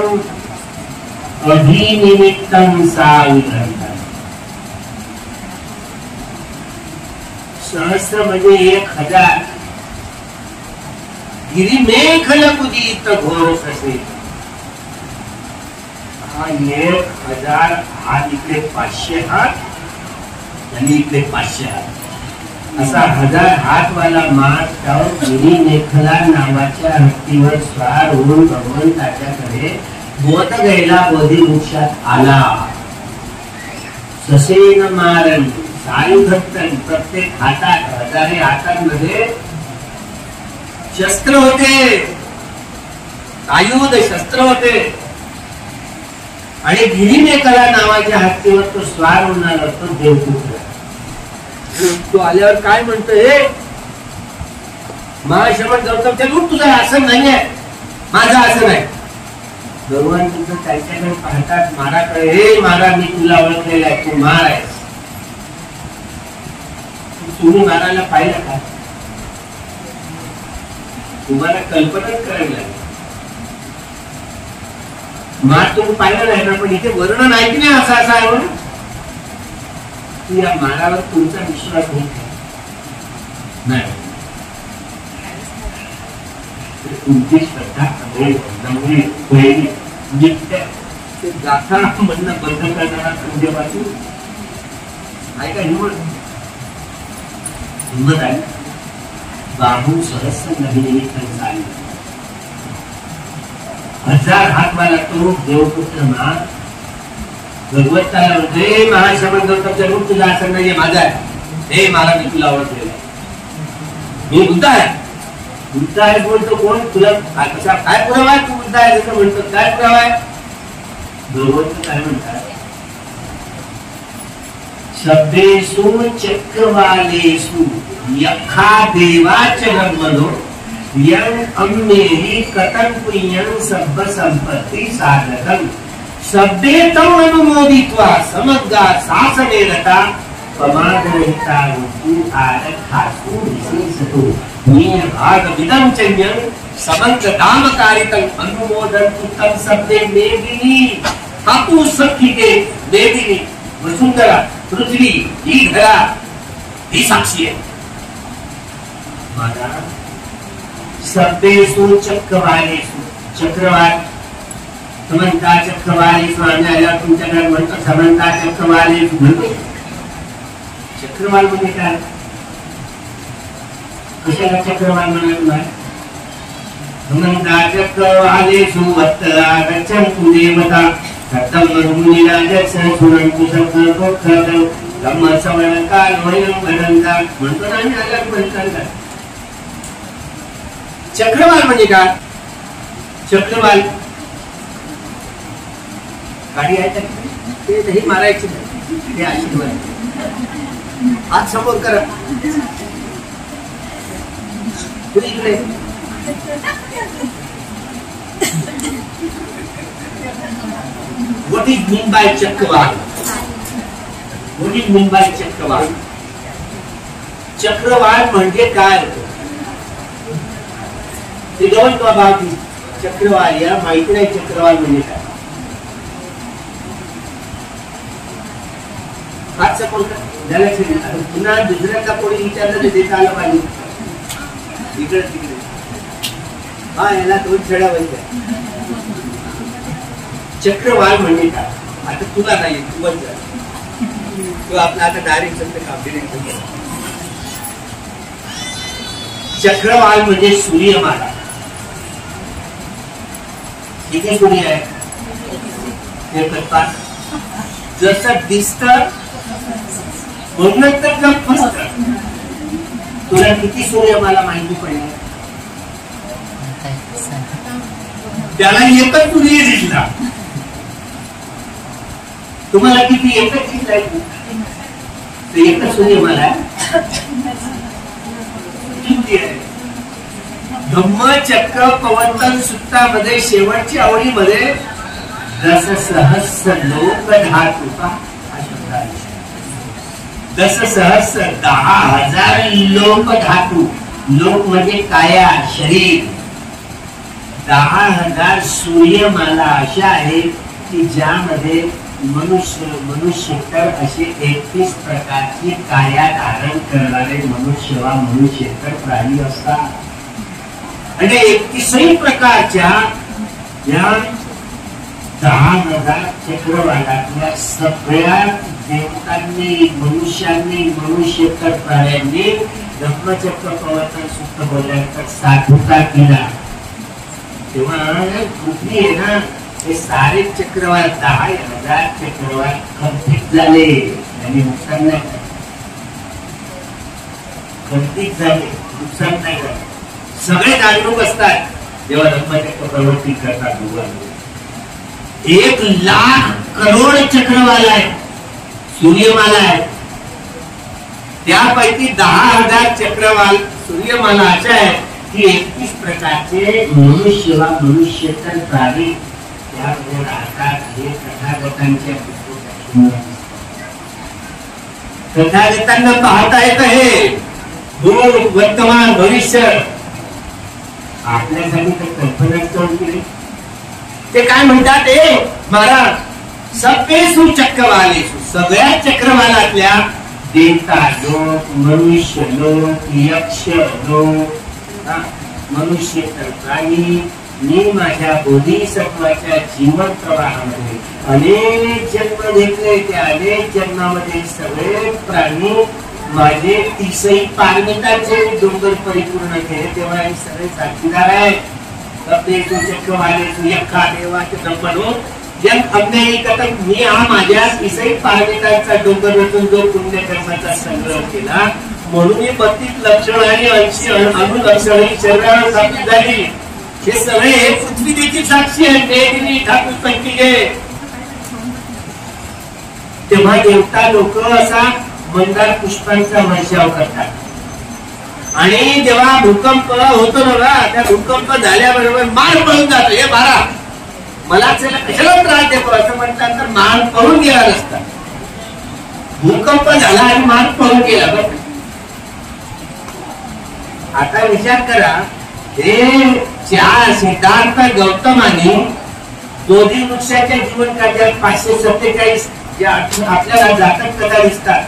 अभिनिमित्तं साविधंता. सहस्र म्हणजे 1000. गिरिमेघल कुदित घोर ससे. हा 1000 हात इकडे 500 हात आणि इकडे 500 हात असा 1000 हात वाला मास त्यावर गिरिमेखला नावाच्या हत्तीवर स्वार होऊन भगवंताच्याकडे बोध घ्यायला बोधी वृक्षात आला. ससेन मारण सायुधत्तन. प्रत्येक हातात 1000 हातांमध्ये शस्त्र होते, आयुध शस्त्र होते आणि गिरिमेखला नावाच्या हत्तीवर तो स्वार होणार असतो देवपुत्र. तो आल्यावर काय म्हणतोय, महाश्रमण गौतमच्या लूट तुझं आसन नाहीये, माझं आसन आहे. भगवान तुझं त्यांच्याकडे पाहतात महाराकडे, हे महाराज मी तुला ओळखलेला आहे, तू महार आहेस. तुम्ही महाराला पाहिलं का? तुम्हाला कल्पनाच करायला लागेल. महार तुम्ही पाहिलं नाही ना, पण इथे वर्णन ऐकणे असं असं आहे म्हणून या महारावर तुमचा विश्वास होत नाही. तुमची श्रद्धा गाथा म्हणणं बंद करणारा तुमच्यापासून आहे का हिंमत आहे. बाहू सहस्र नभिनिमित्त चालले. 1000 हात वाला तो देवपुत्र महार भगवंताला म्हणते, महाश्रमण गौतमच्या रूप तुझा आसन नाहीये, माझा आहे. हे महाराज मी तुला ओळखलेला आहे, मी बुद्ध आहे. बुद्ध आहे बोलतो कोण? तुला कसा काय पुरावा आहे? तू बुद्ध आहे असं म्हणतो, काय पुरावा आहे? भगवंत काय म्हणतात, शब्देषु चक्रवालेषु यखा देवाच ब्रह्मणो यं अम्मेहि कथं पुण्यं सब्ब संपत्ति साधकं. शब्दे तम अनुमोदित्वा समग्गा शासने रता पमादरहिता रूपु आरखासु विशेषतो निभाग विदं चन्यं समंत दामकारितं अनुमोदन्तु तम शब्दे मेदिनी. हातू सखीके मेदिनी वसुंधरा पृथ्वी ही धरा ही साक्षी आहे. माझा शब्देषु चक्रवालेषु चक्रवाल समंता चक्रवालेषु आल्या तुमच्याकडे म्हणतो समंता चक्रवालेषु म्हणतो. चक्रवाल म्हणजे काय? कशाला चक्रवाल म्हणाला? समंता चक्रवालेषु वत्तरा गच्छन्तु देवता कथं मुनिराजस्य सुरन्तु सत्त्वोक्तं धम्म श्रवणकाल वयं वदन्ता म्हणतो ना. आम्ही आल्यावर म्हणतात चक्रवाल म्हणजे काय? चक्रवाल गाडी आहे ते नाही मारायची, ते आशीर्वाद. हात समोर करा. इकडे What is mean by Chakrawal? What is mean by Chakrawal? Chakrawal म्हणजे काय होतं ते दोन बाबा. चक्रवाल या माहिती नाही चक्रवाल म्हणजे काय. हातचा कोणता पुन्हा दुसऱ्याचा कोणी विचारलं तर देता आलं पाहिजे. इकडे तिकडे हा याला 2 छड्या बंद. चक्रवाल म्हणजे काय? आता तुला नाही तू बंद तू आपला आता डायरेक्ट चक्रवाल म्हणजे सूर्यमाला. किती सूर्य आहे? ते करतात जसं दिसतं म्हणून तर गप्प असतं. तुला किती सूर्यमाला माहिती पडली? त्याला एकच सूर्य दिसला. तुम्हाला किती? एकच दिसलाय. ते एकच सूर्यमाला धम्मचक्र पवंतन सुत्तामध्ये शेवटच्या आवडीमध्ये दस सहस्र लोक धातू का दस सहस्र 10,000 लोक धातू. लोक म्हणजे काया शरीर. 10,000 सूर्यमाला अशा आहेत की ज्यामध्ये मनुष्य तर असे 31 प्रकारची काया धारण करणारे मनुष्येतर प्राणी असतात आणि 31 प्रकारच्या या 10,000 चक्रवालातल्या सगळ्या देवतांनी मनुष्येतर प्राण्यांनी धम्मचक्र प्रवर्तन सूक्त बोलल्यानंतर साधुता केला तेव्हा पृथ्वी आहे ना हे सारे चक्रवात 10,000 चक्रवात कंपित झाले आणि नुकसान नाही कंपित झाले नुकसान नाही झाले सगळे जागरूक असतात जेव्हा धम्मचक्र प्रवर्तन करतात भगवान 1,00,000 करोड चक्रवाला आहे सूर्यमाला आहे त्यापैकी 10,000 चक्रवाल सूर्यमाला अशा आहे की 31 प्रकारचे मनुष्येतर प्राणी त्यामध्ये राहतात हे तथागतांना पाहता येत आहे भूत वर्तमान भविष्य आपल्यासाठी तर कल्पनाच केली ते काय म्हणतात महाराज सगळे चक्रवालेसु सगळ्या चक्रवालातल्या देवता लोक मनुष्य लोक यक्ष लोक मनुष्येतर प्राणी मी माझ्या बोधिसत्वाच्या जीवन प्रवाहामध्ये अनेक जन्म घेतले त्या अनेक जन्मामध्ये सगळे प्राणी माझे 30 पारमितांचे डोंगर परिपूर्ण केले तेव्हा हे सगळे साक्षीदार आहेत मी हा माझ्या 30 पारमितांचा डोंगर रचून जो पुण्यकर्माचा संग्रह केला म्हणून मी 32 लक्षण आणि 80 अनुलक्षण ही शरीरावर साक्षी झाली हे सगळे हे पृथ्वी देखील साक्षी आहे ठाकूर तेव्हा देवता लोक असा मंदार पुष्पांचा वर्षाव करतात आणि जेव्हा भूकंप होतो ना त्या भूकंप झाल्याबरोबर मान पळून जातो हे मारा मला कशाला त्रास देतो असं म्हणतात तर मान पळून गेला नसता भूकंप झाला आणि मान पळून गेला बरं आता विचार करा हे सिद्धार्थ गौतमाने बोधी वृक्षाच्या जीवन कार्यात 547 ज्या आपल्याला जातक कथा दिसतात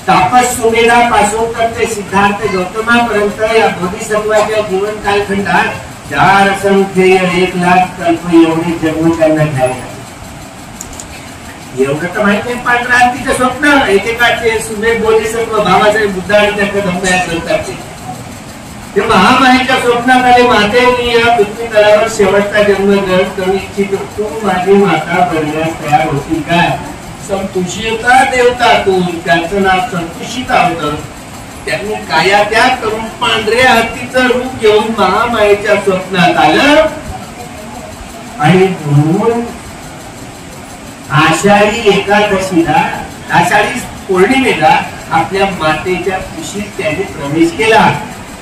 तापस सुमेधा पासून तर ते सिद्धार्थ गौतमापर्यंत या बोधिसत्वाच्या जीवन कालखंडात 4 असंख्य 1,00,000 कल्प एवढे जन्म त्यांना घ्यावे एवढं तर माहिती आहे पांढरांतीचं स्वप्न एकेकाचे सुमेध बोधिसत्व भावाचे बुद्ध आणि त्याच्या धम्मयात करतात ते महामायेच्या स्वप्नात आले माते मी या पृथ्वी तळावर शेवटचा जन्म ग्रहण करू इच्छितो तू माझी माता बनण्यास तयार होती काय संतुषिता देवता तू त्यांचं नाव संतुषिता होतं त्यांनी काया त्याग करून पांढऱ्या हत्तीचं रूप घेऊन महामायेच्या स्वप्नात आलं आणि म्हणून आषाढी एकादशीला आषाढी पौर्णिमेला आपल्या मातेच्या कुशीत त्यांनी प्रवेश केला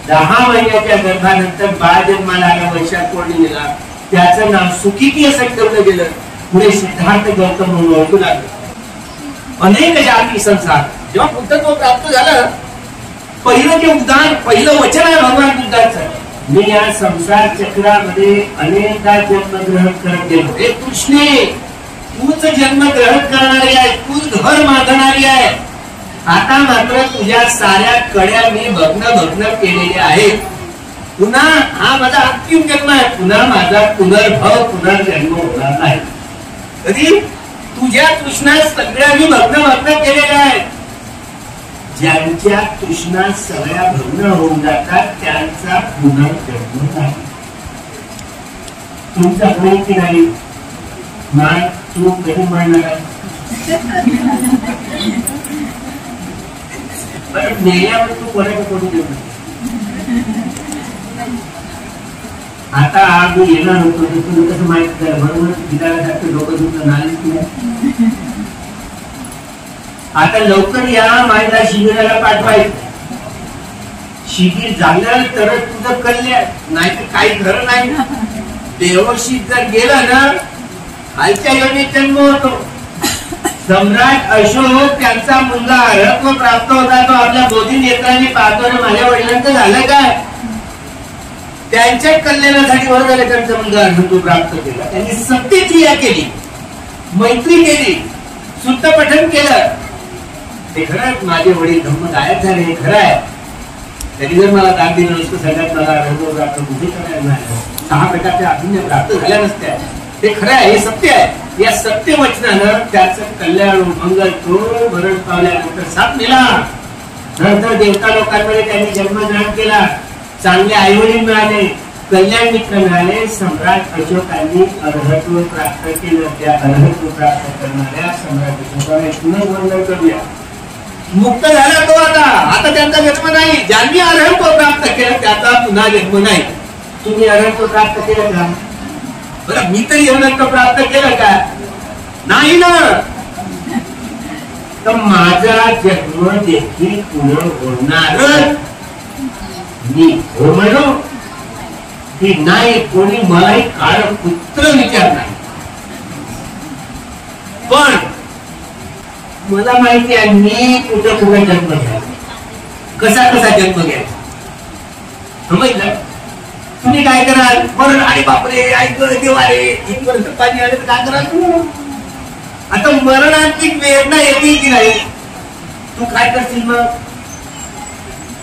10 महिन्याच्या गर्भानंतर बाळ जन्माला आला वैशाख पौर्णिमेला त्याचं नाव सुखिती असं ठेवलं गेलं पुढे सिद्धार्थ गौतम म्हणून ओळखू लागलं अनेक जाती संसार जेव्हा बुद्धत्व प्राप्त झालं पहिलं जे उद्गार पहिलं वचन आहे भगवान बुद्धाचं मी या संसार चक्रामध्ये अनेकदा जन्मग्रहण करत गेलो हे कृष्णे तूच जन्म ग्रहण करणारी आहे तूच घर बांधणारी आहे आता मात्र तुझ्या साऱ्या कड्या मी भग्न केलेल्या आहेत पुन्हा हा माझा अंतिम जन्म आहे पुन्हा माझा पुनर्भव पुनर्जन्म होणार नाही कधी तुझ्या तृष्णा सगळ्या मी भग्न केलेल्या आहेत ज्यांच्या तृष्णा सगळ्या भग्न होऊन जातात त्यांचा पुनर्जन्म नाही तुमचा होईल की नाही मान तू कधी म्हणणार मेल्यावर तू कोणाच्या कोणी देऊ आता मी येणार होतो तुला कसं माहिती झालं बरोबर गिटारासारखं डोकं दुखलं नाही की नाही आता लवकर या माझ्या शिबिराला पाठवायचं शिबिर झालं तरच तुझं कल्याण नाही तर काही खरं नाही देवशीत जर गेलं ना खालच्या योनीत जन्म होतो सम्राट अशोक त्यांचा मुलगा अर्हत्व प्राप्त होता तो आपल्या बोधी नेत्रांनी पाहतो आणि माझ्या वडिलांचं झालं काय त्यांच्या कल्याणासाठी बरोबर त्यांचा मुलगा अर्हत्व प्राप्त केला त्यांनी सत्य क्रिया केली मैत्री केली, शुद्ध पठण केलं. ते खरं माझे वडील धम्म गायब झाले, हे खरं आहे. त्यांनी जर मला दान दिलं नसतं, सगळ्यात मला रंगोर प्राप्त, बुद्धी करायला नाही, 6 प्रकारच्या अभिनय प्राप्त झाल्या नसत्या. ते खरं आहे, हे सत्य आहे. या सत्य वचनानं त्याचं कल्याण मंगल तो भरण पावल्यानंतर साथ दिला. नंतर देवता लोकांमध्ये त्यांनी जन्मग्रहण केला, चांगले आईवडील मिळाले, कल्याण मित्र मिळाले. सम्राट अशोकांनी अर्हत्व प्राप्त केलं. त्या अर्हत्व प्राप्त करणाऱ्या सम्राट अशोकाने पुन्हा वर्णन करूया. मुक्त झाला तो आता त्यांचा जन्म नाही. ज्यांनी अर्हत्व प्राप्त केलं त्याचा पुन्हा जन्म नाही. तुम्ही अर्हत्व प्राप्त केलं का? बरं, मी तरी अर्हत्व प्राप्त केलं का? नाही ना. तर माझा जन्म देखील पुन्हा होणार. मी हो म्हणू की नाही, कोणी मलाही काळ पुत्र विचारणार. पण मला माहिती आहे मी कुठं कुठे जन्म घ्यायचा, कसा जन्म घ्यायचा. समजलं? तुम्ही काय कराल? मरण, अरे बापरे, ऐक देवा रे, इथपर्यंत पाणी आले तर काय कराल तू? आता मरणाची वेदना येते की नाही, तू काय करशील मग?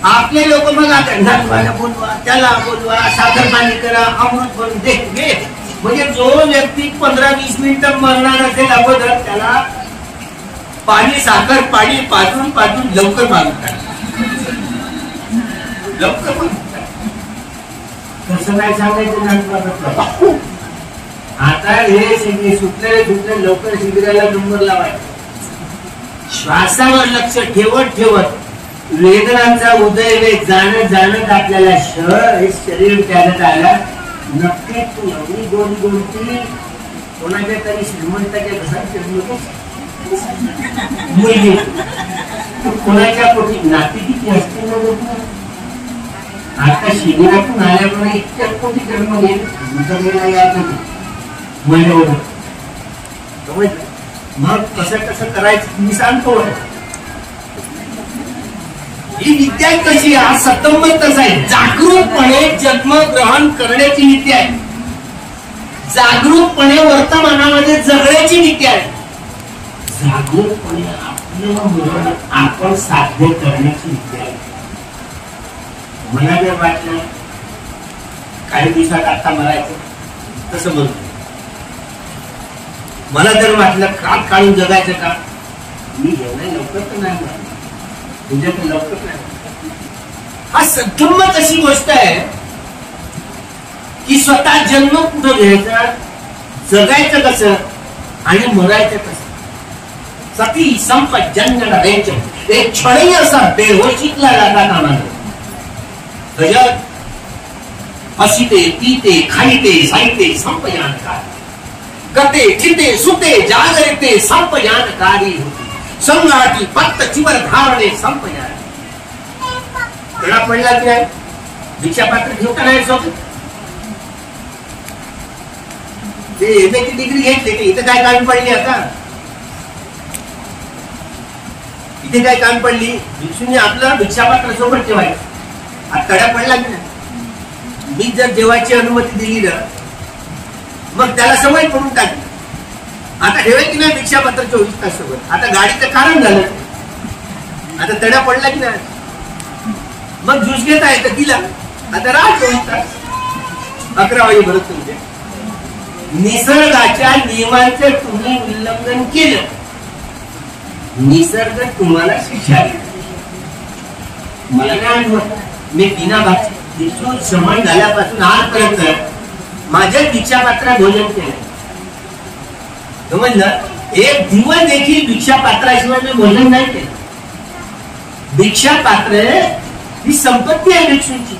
आपले लोक मग आता बोलवा, त्याला बोलवा, साखर पाणी करा, अमृत बनवून दे. म्हणजे जो व्यक्ती 15-20 मिनिटं मरणार असेल अगोदर, त्याला पाणी, साखर पाणी पाजून लवकर मारून लवकर कसं काय सांगायचं. आता हे सुटले लवकर शिबिराला नंबर लावायचा. श्वासावर लक्ष ठेवत वेदनांचा उदय वेग जाणत आपल्याला हे शरीर त्याला आला. नक्की तू एवढी गोंटी कोणाच्या तरी श्रीमंताच्या घरात मुलगी, कोणाच्या पोटी नाती किती असते ना. आता शिबिरातून आल्यामुळे इतक्या कोटी जन्म घेईल मग कसं करायचं मी सांगतो. ही विद्या कशी आहे? सतंबतच आहे. जागरूकपणे जन्म ग्रहण करण्याची विद्या आहे. जागरूकपणे वर्तमानामध्ये जगण्याची विद्या आहे. जागरूकपणे आपलं आपण साध्य करण्याची विद्या आहे. मला जर वाटलं काही दिवसात आता मरायचं तसं म्हणतो. मला जर वाटलं काळ काढून जगायचं का, मी एवढ्या लवकर तर नाही म्हणत, तुझ्या तर लवकर नाही. हा सगळ्यात अशी गोष्ट आहे की स्वतः जन्म कुठं घ्यायचा, जगायचं कसं आणि मरायचं कसं. सती संपजन्य राहायचं एक क्षणी असा बेहोशीतला जाता कामा नये. हसिते पीते खाईते साईते संपयानकारी, गते चिते सुते जागरिते संपयानकारी होती. संगाटी पत्त चिवर धारणे संपयान. वेळा पडला की नाही, भिक्षापात्र घेऊ का नाही सोबत? ते एमएची डिग्री घेतली की इथं काय काम पडली? आता इथे काय काम पडली? भिक्षूने आपलं भिक्षापात्र सोबत ठेवायचं. आता तड्या पडला की नाही, मी जर जेवायची अनुमती दिली ना, मग त्याला सवय पडून टाकली. आता ठेवायची नाही भिक्षापात्र 24 तास सोबत. आता गाडीचं कारण झालं, आता तड्या पडला की नाही, मग ज्यूस घेता येतं तिला. आता राहा 24 तास, 11 वाजेपर्यंत. तुमचे निसर्गाच्या नियमांचे तुम्ही उल्लंघन केलं, निसर्ग तुम्हाला शिक्षा देईल. मला काय आठवत, मी बिना भिक्षू श्रमण झाल्यापासून आजपर्यंत माझ्या भिक्षापात्रा भोजन केलं. समजलं? एक दिवस देखील भिक्षापात्राशिवाय मी भोजन नाही केलं. भिक्षापात्र ही संपत्ती आहे भिक्षूंची.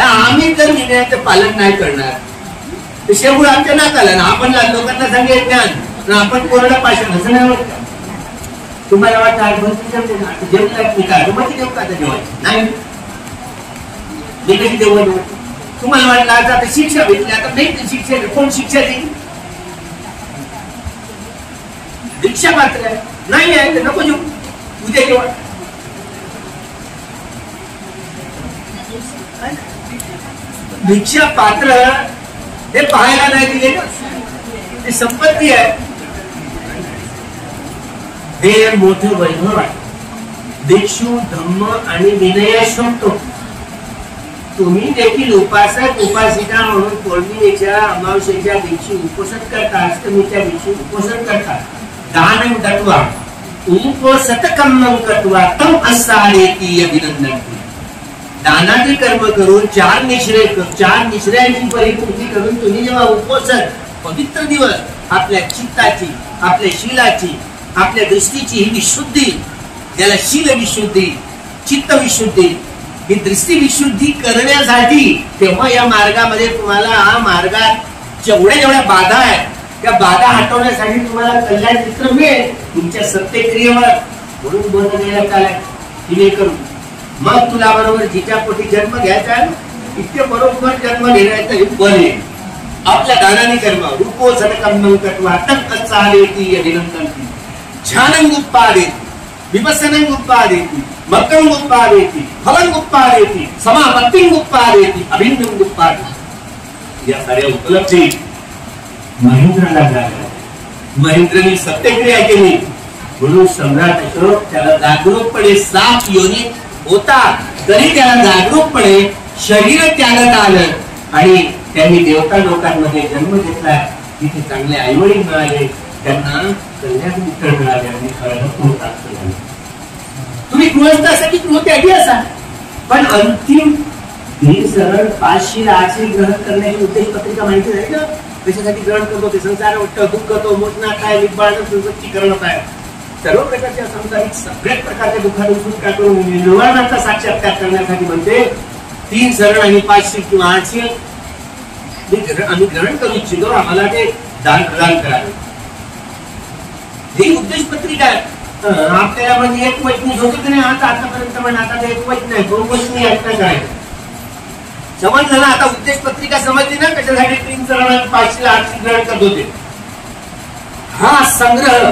आम्ही जर निर्णयाचं पालन नाही करणार तर शेवट आमच्या नाकाला ना. आपण लोकांना सांगेल ज्ञान, आपण कोरडा पाषाण असं नाही वाटत. तुम्हाला वाटतं जेवण मी काय मग देऊ का जेवायची नाही, मी कशी जेवण. तुम्हाला वाटलं आता शिक्षा भेटली, आता नाही शिक्षा, कोण शिक्षा देईल? भिक्षा पात्र आहे नाही आहे तर नको जेऊ, उद्या जेवण. भिक्षा पात्र हे पाहायला नाही दिले ना. ते संपत्ती आहे, हे मोठं वैभव आहे. भिक्षू धम्म आणि विनय शोधतो. तुम्ही देखील उपासक उपासिका म्हणून पौर्णिमेच्या अमावस्येच्या दिवशी उपोषण करता, अष्टमीच्या दिवशी उपोषण करता. दानं दत्वा उपोषतकर्मं कृत्वा तम अस्सारेति अभिनंदन्ति. दानाचे कर्म करून चार निश्रयांची परिपूर्ती करून तुम्ही जेव्हा उपोषण पवित्र दिवस आपल्या चित्ताची, आपल्या शीलाची, आपल्या दृष्टीची ही विशुद्धी, ज्याला शील विशुद्धी, चित्त विशुद्धी, ही दृष्टी विशुद्धी करण्यासाठी तेव्हा या मार्गामध्ये तुम्हाला मार्गात जेवढ्या बाधा आहेत त्या बाधा हटवण्यासाठी तुम्हाला कल्याण मित्र मिळेल तुमच्या सत्यक्रियेवर. म्हणून बोध देण्यात आलाय तिने करून. मग तुला बरोबर जिच्या पोटी जन्म घ्यायचा आहे इतके बरोबर जन्म घेण्याचं हे बल आहे. आपल्या दानाने कर्म रूपो सदकर्मं कृत्वा तम अस्सारेति अभिनंदन्ति. ध्यानं उत्पादेति, विपस्सनं उत्पादेति, मग्नं उत्पादेति, फलं उत्पादेति, समापत्तिं उत्पादेति, अभिन्नं उत्पादेति. या साऱ्या उपलब्धी महेंद्राला झाल्या. महेंद्रने सत्यक्रिया केली म्हणून सम्राट अशोक त्याला जागरूकपणे साप योनीत होता तरी त्याला जागरूकपणे शरीर त्यागात आलं आणि त्यांनी देवता लोकांमध्ये जन्म घेतला. तिथे चांगले आईवडील मिळाले, त्यांना कल्याण मित्र मिळाले आणि खरं प्राप्त झाले. तुम्ही गृहस्थ असा की गृहत्यागी असा, पण अंतिम ही सरळ 508 ग्रहण करण्याची उद्देश पत्रिका माहिती आहे ना. कशासाठी ग्रहण करतो ते संसार वाटतं, दुःख तो मोठना काय निबाळणं सुरुवातीकरण काय सर्व प्रकारच्या संसारिक सगळ्या प्रकारच्या दुःखातून सुटका करून निर्वाणाचा साक्षात्कार करण्यासाठी म्हणते 3 शरण आणि 5 शील किंवा 8 शील आम्ही ग्रहण करू इच्छितो, आम्हाला ते दान प्रदान करावे. ही उद्देश पत्रिका आहे. आपल्याला म्हणजे एक वचनी होतं की नाही आता आतापर्यंत पण आता एक वचन आहे, 2 वचनी ऐकणं करायचं. समजलं ना. आता उद्देश पत्रिका समजली ना कशासाठी 3 शरण आणि 5 शील 8 शील ग्रहण करत होते. हा संग्रह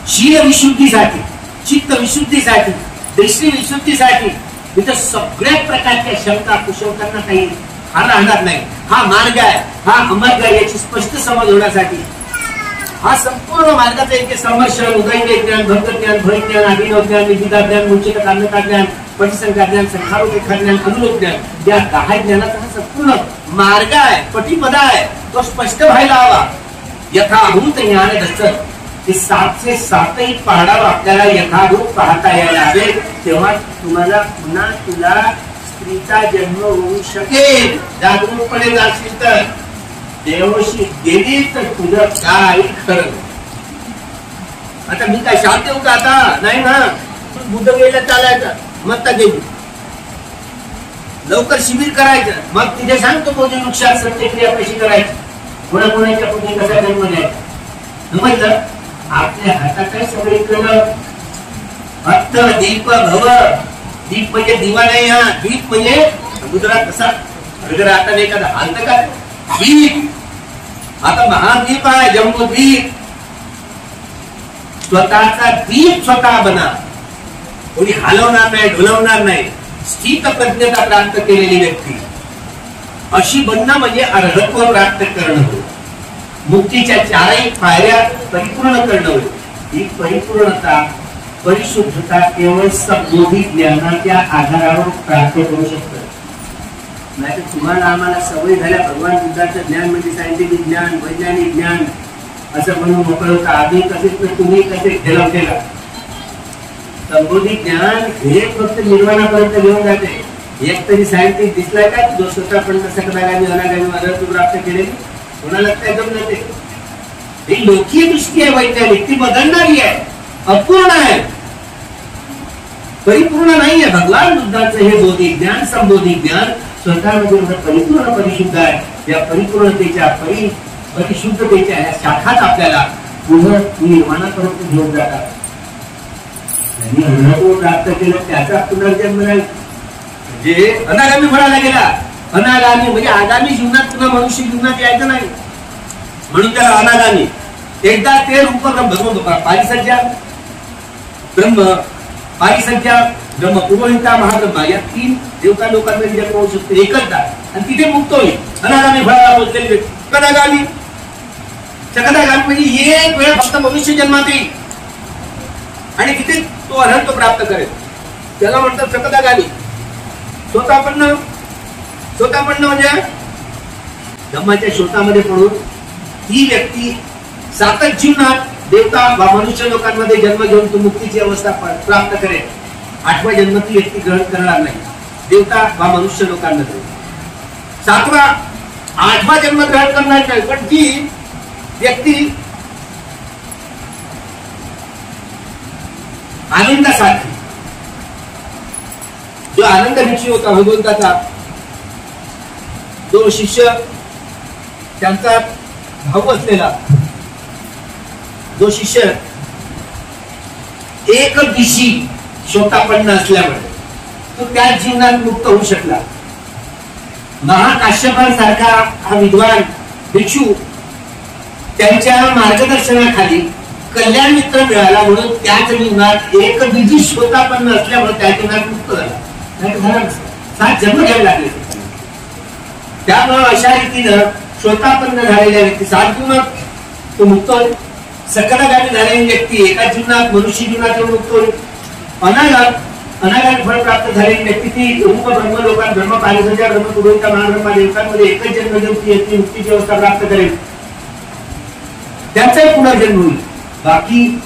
शील विशुद्धीसाठी, चित्त विशुद्धीसाठी, दृष्टी विशुद्धीसाठी, इथं सगळ्या प्रकारच्या शंका कुशंकांना काही राहणार नाही. हा मार्ग आहे, हा अमार्ग आहे याची स्पष्ट समज होण्यासाठी हा संपूर्ण मार्गाचा एक समर्षण, उदय ज्ञान, भक्त ज्ञान, भय ज्ञान, अभिनव ज्ञान, निविदा ज्ञान, मुचित कारणता ज्ञान, पटिसंख्या ज्ञान, संखारोपेक्षा ज्ञान, अनुलोक ज्ञान, या 10 ज्ञानाचा हा संपूर्ण मार्ग आहे, पटिपदा आहे. तो स्पष्ट व्हायला हवा. यथाभूत ज्ञान दर्शन हे 707 पहाडावर आपल्याला यथाभूत पाहता यायला हवे. तेव्हा तुम्हाला पुन्हा तुला स्त्रीचा जन्म होऊ शकेल. जागरूकपणे जाशील तर. देवशी गेली तर तुझं काय खरं. आता मी काय शांत देऊ का आता? नाही ना. बुद्ध गेला चालायचं मग तर गेली लवकर शिबिर करायचं. मग तिथे सांगतो बोधी वृक्षात सत्यक्रिया कशी करायची, कोणाकोणाच्या पोटी कसा जन्म द्यायचा. समजलं. आपल्या हातात काय सगळे केलं. भक्त दीप भव. दीप म्हणजे दिवा नाही, हा दीप म्हणजे समुद्रात कसा आता एखादा हालत का द्वीप. आता महाद्वीप आहे जम्बूद्वीप. स्वतःचा द्वीप स्वतः बना. कोणी हलवणार नाही, ढोलवणार नाही. स्थित प्रज्ञता प्राप्त केलेली व्यक्ती अशी बनणं म्हणजे अर्हत्व प्राप्त करणं होय. मुक्तीच्या 4ही पायऱ्या परिपूर्ण करणं होय. ही परिपूर्णता, परिशुद्धता केवळ संबोधी ज्ञानाच्या आधारावर प्राप्त करू शकतो. नाही तर तुम्हाला आम्हाला सवय झाल्या भगवान बुद्धाचं ज्ञान म्हणजे सायंटिफिक ज्ञान, वैज्ञानिक ज्ञान असं म्हणून मोकळं होतं. आम्ही कसे तुम्ही कसे ठेला. संबोधी ज्ञान हे फक्त निर्वाणापर्यंत घेऊन जाते. एक तरी सायंटिस्ट दिसलाय का जो स्वतःपर्यंत सकदागामी अनागामी अर्हत्व प्राप्त केले? कोणाला काय जमलं ते? ही लोकीय दृष्टी आहे वैज्ञानिक, ती बदलणारी आहे, अपूर्ण आहे, परिपूर्ण नाहीये. भगवान बुद्धाचं हे बोधी ज्ञान, संबोधी ज्ञान स्वतःमध्ये परिपूर्ण परिशुद्ध आहे. या परिपूर्णतेच्या परिशुद्धतेच्या या शाखाच आपल्याला पुढे निर्माणापर्यंत घेऊन जातात. त्यांनी अर्हत्व प्राप्त केलं त्याचा पुनर्जन्म नाही. म्हणजे अनागामी फळाला गेला. अनागामी म्हणजे आगामी जीवनात पुन्हा मनुष्य जीवनात यायचं नाही म्हणून त्याला अनागामी. एकदा ते रूप ब्रह्म पारिसज्जा ब्रह्म, पारिसज्जा ब्रह्म, पुरोहिता महाब्रह्मा या 3 देवता लोकांमध्ये जन्म होऊ शकतो एकचदा आणि तिथे मुक्त होईल. अनागामी फळाला पोहोचलेले व्यक्ती. अनागामी सकदागामी म्हणजे एक वेळ फक्त मनुष्य जन्मात येईल आणि तिथे तो अनंत प्राप्त करेल, त्याला म्हणतात सकदागामी. स्वतःपन्न म्हणजे धम्माच्या शोधामध्ये पडून ही व्यक्ती सातच जीवनात देवता वा मनुष्य लोकांमध्ये जन्म घेऊन तो मुक्तीची अवस्था प्राप्त करेल. 8वा जन्म ती व्यक्ती ग्रहण करणार नाही देवता वा मनुष्य लोकांमध्ये. 8वा जन्म ग्रहण करणार नाही, पण ती व्यक्ती आनंदासाठी जो आनंद भिक्षू होता भगवंताचा, जो शिष्य त्यांचा भाऊ असलेला जो शिष्य एक दिशी शोतापन्न असल्यामुळे तो त्या जीवनात मुक्त होऊ शकला. महाकाश्यपांसारखा हा विद्वान भिक्षू त्यांच्या मार्गदर्शनाखाली कल्याण मित्र मिळाला म्हणून त्याच जीवनात एक दिशी शोतापन्न असल्यामुळे त्या जीवनात मुक्त झाला. 7 जन्म घ्यावे लागले. त्यामुळे अशा रीतीनं शोतापन्न झालेल्या व्यक्ती 7 जीवनात तो मुक्त होईल. सकदागामी झालेली व्यक्ती एका जीवनात मनुष्य जीवनात मुक्त होईल. अनागामी फळ प्राप्त झालेली व्यक्ती ती रूप ब्रह्म लोकात ब्रह्म पारिसंच्या ब्रह्म पुरोहिता महाब्रह्मा देवतांमध्ये एकच जन्म घेऊन ती व्यक्ती मुक्तीची अवस्था प्राप्त करेल. त्यांचाही पुनर्जन्म होईल. बाकी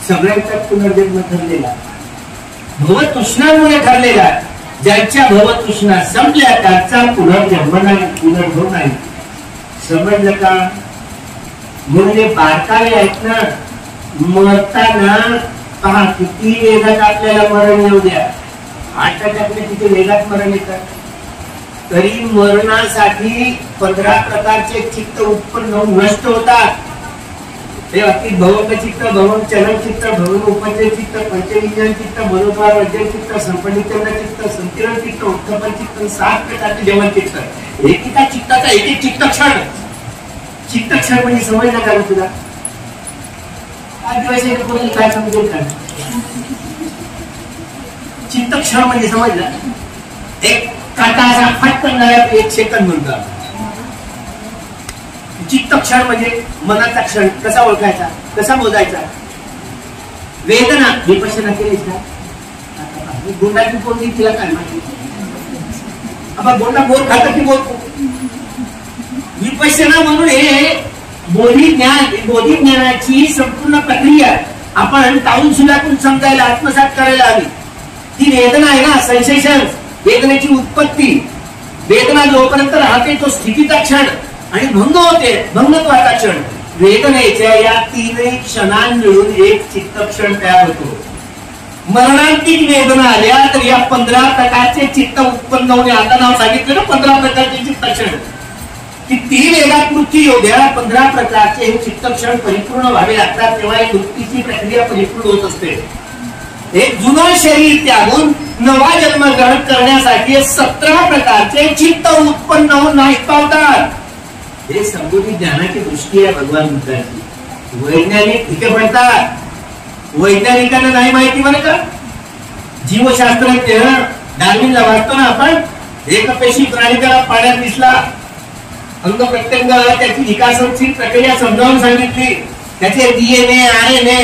सगळ्यांचा पुनर्जन्म ठरलेला भवतृष्णामुळे ठरलेला. ज्यांच्या भवतृष्णा संपल्या त्यांचा पुनर्जन्म नाही, पुनर्भव नाही. समजलं का? म्हणजे बारकावे आहेत ना, मरताना पहा किती वेगात आपल्याला मरण येऊ द्या, 8 टक्के किती वेगात मरण येतात, तरी मरणासाठी 15 प्रकारचे चित्त उत्पन्न होऊन नष्ट होतात. हे अति भवक चित्त, भवन चलन चित्त, भवन उपजय चित्त, पंचविज्ञान चित्त, मनोद्वार वज्र चित्त, संपणिचंद्र चित्त, संकिरण चित्त, उत्थपन चित्त, 7 प्रकारचे जेवण चित्त. एकेका चित्ताचा एक चित्तक्षण. चित्तक्षण म्हणजे समजलं का तुला? आदिवासी कोणी काय समजेल का? चित्तक्षण म्हणजे समजलं, एक काटाचा फटकन एक सेकंद म्हणतात. चित्तक्षण म्हणजे मनाचा क्षण. कसा ओळखायचा, कसा मोजायचा? वेदना विपश्यना केलीस का? गोंडाची कोणती तिला काय माहिती? आपण गोंडा बोर खात की बोलतो विपश्यना म्हणून हे बोधी ज्ञानाची संपूर्ण प्रक्रिया आपण टाऊन सुलातून समजायला आत्मसात करायला हवी. ती वेदना आहे ना, सेन्सेशन, वेदनेची उत्पत्ती. वेदना जोपर्यंत राहते तो स्थितीचा क्षण आणि भंग होते भंगत्वाचा क्षण. वेदनेच्या या 3 क्षणां मिळून एक चित्तक्षण तयार होतो. मरणांतिक वेदना आल्या तर या 15 प्रकारचे चित्त उत्पन्न होणे. आता नाव सांगितलं ना 15 प्रकारचे चित्तक्षण. किती वेगात मृत्यू येऊ द्या, 15 प्रकारचे हे चित्तक्षण परिपूर्ण व्हावे लागतात, तेव्हा एक मुक्तीची प्रक्रिया परिपूर्ण होत असते. एक जुनं शरीर त्यागून नवा जन्म ग्रहण करण्यासाठी 17 प्रकारचे चित्त उत्पन्न होऊन नाही पावतात. हे संबोधित ज्ञानाची दृष्टी आहे भगवान बुद्धाची. वैज्ञानिक ठीक म्हणतात, वैज्ञानिकांना नाही माहिती बरं का. जीवशास्त्रज्ञ डार्विनला वाटतो ना आपण, एक पेशी प्राणी त्याला पाण्यात दिसला, अंग प्रत्यंग त्याची विकासाची प्रक्रिया समजावून सांगितली, त्याचे DNA RNA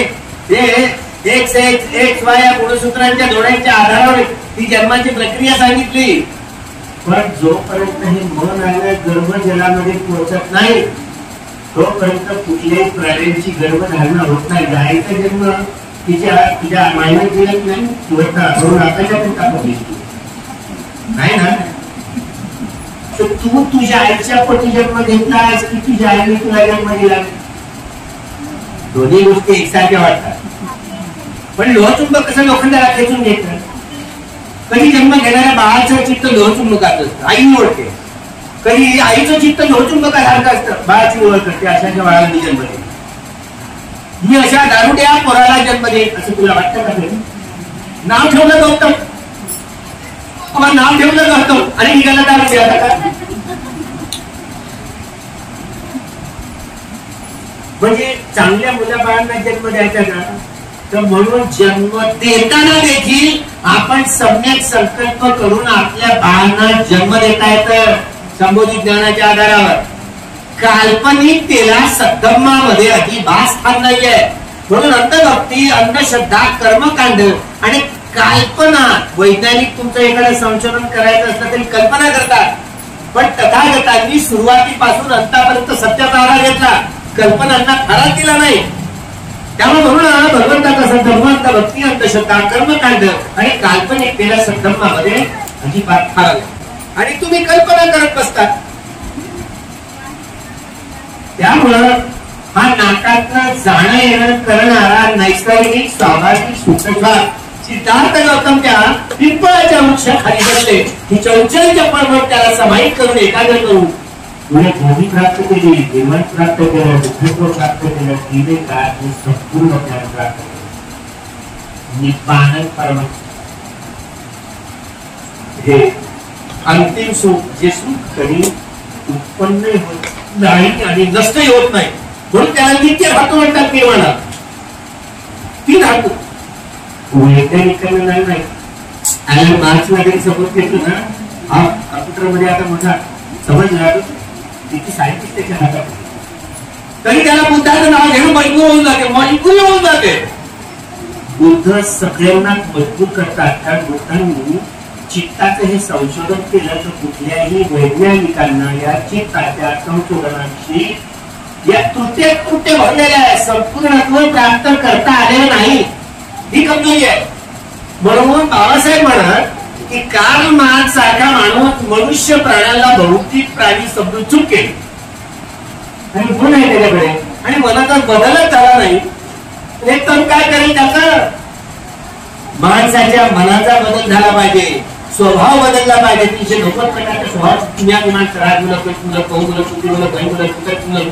X Y या गुणसूत्रांच्या जोड्यांच्या आधारावर ती जन्माची प्रक्रिया सांगितली. पण जोपर्यंत हे मन आहे गर्भजलामध्ये पोहोचत नाही तोपर्यंत कुठल्याही प्राण्यांची गर्भधारणा होत नाही. गायीचा जन्म तुझ्या मायने दिलत नाही, म्हणून आताच्या नाही ना. तर तू तुझ्या आईच्या पोटी जन्म घेतलास की तुझ्या आईने तुला जन्म दिला? दोन्ही गोष्टी एकसारख्या वाटतात. पण लोहचुंबक कसं लोखंडाला खेचून घेतं, कधी जन्म घेणाऱ्या बाळाचं चित्त लोहचुंबकात असतं, आई ओळखते. कधी आईचं चित्त लोहचुंबकासारखं असतं, बाळाची ओळख करते. अशाच्या बाळांनी जन्म दे, मी अशा दारुड्या पोराला जन्म दे असं तुला वाटतं का? नाव ठेवलं गौतम, नाव ठेवलं गौतम आणि निघाला दारू द्या का? म्हणजे चांगल्या मुलाबाळांना जन्म द्यायचा ना, तर म्हणून जन्म देताना देखील आपण सम्यक संकल्प करून आपल्या बाळांना जन्म देता येतं संबोधित ज्ञानाच्या आधारावर. काल्पनिकतेला सद्धम्मामध्ये अजिबात स्थान नाहीये. म्हणून अंधभक्ती, अंधश्रद्धा, कर्मकांड आणि कल्पना, वैज्ञानिक तुमचं एखादं संशोधन करायचं असलं तरी कल्पना करतात, पण तथागतांनी सुरुवातीपासून अंतापर्यंत सत्याचा आधार घेतला, कल्पनांना थारा दिला नाही. त्यामुळे म्हणून भगवंताचा सद्धम्म, अंधभक्ती, अंधश्रद्धा, कर्मकांड आणि काल्पनिकतेला सद्धम्मामध्ये अजिबात थारा नाही. आणि तुम्ही कल्पना करत बसतात. त्यामुळं हा नाकातनं जाणं येणं करणारा नैसर्गिक स्वाभाविक सुखद्वार सिद्धार्थ गौतम त्या पिंपळाच्या वृक्षाखाली बसले. ही चौचलच्या पर्वत त्याला समाहित करून एकाग्र करून तुला भूमी प्राप्त केली, जीवन प्राप्त केलं, दुःखत्व प्राप्त केलं, दिवे काळ संपूर्ण ज्ञान प्राप्त केलं. निब्बाण परमात्मा हे अंतिम सुख, जे सुख कधी उत्पन्न होत नाही आणि नष्टही होत नाही, म्हणून त्याला नित्य धातू म्हणतात. निर्माणा ती धातू वैज्ञानिकांना नाही. आणि मार्क्स वगैरे सपोज घेतो ना, हा कम्प्युटर मध्ये आता मोठा समजला तिची सायंटिस्ट त्याच्या हातात, तरी त्याला बुद्धाचं नाव घेणं मजबूर होऊन जाते, मजबूर होऊन जाते. बुद्ध सगळ्यांना मजबूर करतात. कारण बुद्धांनी चित्ताचं हे संशोधन केलं तर कुठल्याही वैज्ञानिकांना या चित्ताच्या संशोधनाची या त्रुट्या भरलेल्या आहे, संपूर्णत्व प्राप्त करता आलेलं नाही, ही कमजोरी आहे. म्हणून बाबासाहेब म्हणत की कार्ल मार्क्स सारखा माणूस मनुष्य प्राण्याला भौतिक प्राणी समजून चूक केली आणि गुण आहे त्याच्याकडे, आणि मनाचा बदलच झाला नाही, तर काय करेल? त्याचा माणसाच्या मनाचा बदल झाला पाहिजे, स्वभाव बदलला पाहिजे. 390 प्रकारचे स्वभाव निर्माण करा. मुलं पाहू, मुलं चुकी, मुलं भाई, मुलं चुकत, मुलं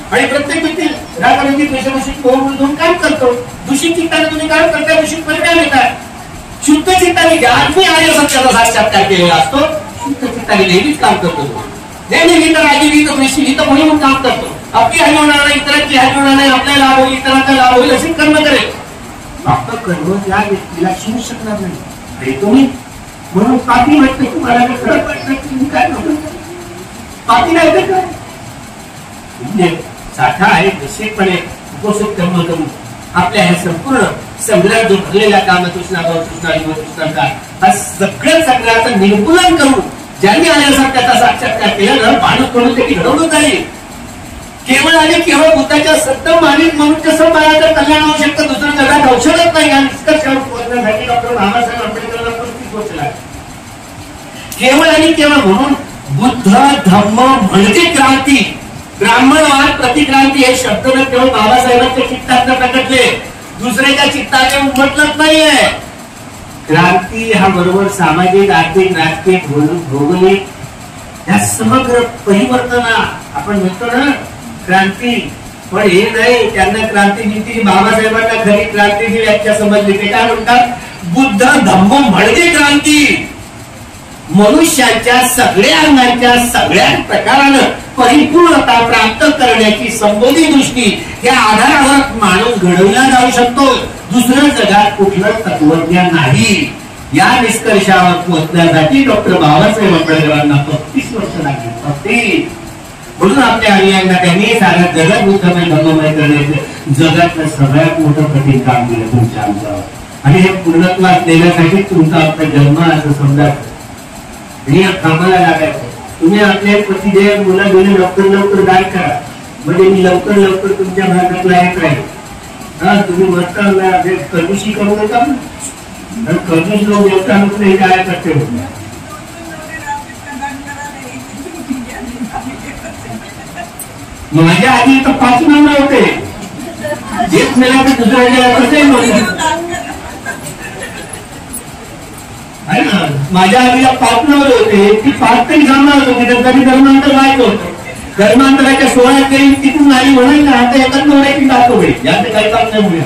आणि प्रत्येक व्यक्ती रागावरती द्वेषाविषयी घेऊन काम करतो. दूषित चित्ताने तुम्ही काम करता, दूषित परिणाम येतात. शुद्ध चित्ताने घ्या. मी आर्य सत्याचा साक्षात्कार केलेला असतो. शुद्ध चित्ताने नेहमीच काम करतो. नेहमी राजी विहित द्वेषी म्हणून काम करतो. आपली हानी होणार नाही, इतरांची हानी होणार नाही, आपल्याला लाभ होईल, इतरांचा लाभ होईल असे कर्म करेल. फक्त कर्म त्या व्यक्तीला शिवू शकणार नाही. आणि तुम्ही म्हणून पापी वाटते तुम्हाला खरं वाटतं की तुम्ही काय करतो? पापी नाही तर काय साठा आहे. निश्चितपणे उपस्थित कर्म करून आपल्या ह्या संपूर्ण संग्रह जो भरलेला कामतृष्णा, भवतृष्णा, युवतृष्णाचा हा सगळ्याचं निर्मूलन करून ज्यांनी आल्यासारखा त्याचा साक्षात्कार केला ना, माणूस म्हणून त्याची घडवणूक झाली. केवळ आणि केवळ बुद्धाच्या सत्तम मानिक मनुष्य समाजाचं कल्याण होऊ शकतं, दुसरं जगात औषधच नाही. या निष्कर्षावर पोहोचण्यासाठी डॉक्टर बाबासाहेब आंबेडकरांना 35 वर्ष लागली. केवळ आणि केवळ म्हणून बुद्ध धम्म म्हणजे क्रांती, ब्राह्मणवाद, प्रतिक्रांती हे शब्द न केवळ बाबासाहेबांच्या चित्तात प्रकटले, दुसऱ्याच्या चित्ताने उमटलंच नाहीये. क्रांती हा बरोबर सामाजिक, आर्थिक, राजकीय, भौगोलिक या समग्र परिवर्तना आपण म्हणतो ना क्रांती. पण हे नाही, त्यांना क्रांती नीती बाबासाहेबांना खरी क्रांतीची व्याख्या समजली. ते काय म्हणतात? बुद्ध धम्म म्हणजे क्रांती. मनुष्याच्या सगळ्या अंगांच्या सगळ्या प्रकारानं परिपूर्णता प्राप्त करण्याची संबोधी दृष्टी या आधारावर माणूस घडवला जाऊ शकतो. दुसरं जगात कुठलं तत्वज्ञान नाही. या निष्कर्षावर पोहोचण्यासाठी डॉक्टर बाबासाहेब आंबेडकरांना 35 वर्ष लागली. 35. म्हणून आपल्या अनुयायांना त्यांनी साऱ्या जगात बुद्धमय धर्ममय करण्याचं जगातलं सगळ्यात मोठं कठीण काम केलं तुमच्या आमच्यावर. आणि हे पूर्णत्वात नेण्यासाठी तुमचा आपला जन्म असं समजायचं आणि या कामाला लागायचं. तुम्ही आपल्या पतीदेव मुलं गेले लवकर दान करा, म्हणजे मी लवकर तुमच्या भागात लायक राहील. हा, तुम्ही मस्त कंजूसी करू नका. कंजूस लोक देवता हे काय करते होते. माझ्या आधी तर 5 नंबर होते. एक मेला तर दुसऱ्या माझ्या आधीला 5 नंबर होते. ती 5 तरी जमणार होती, तरी धर्मांतर व्हायचं होतं. धर्मांतराच्या 16 तरी तिथून नाही म्हणाल ना, आता एकाच नवऱ्याची दाखव होईल. याचं काही काम नाही म्हणूया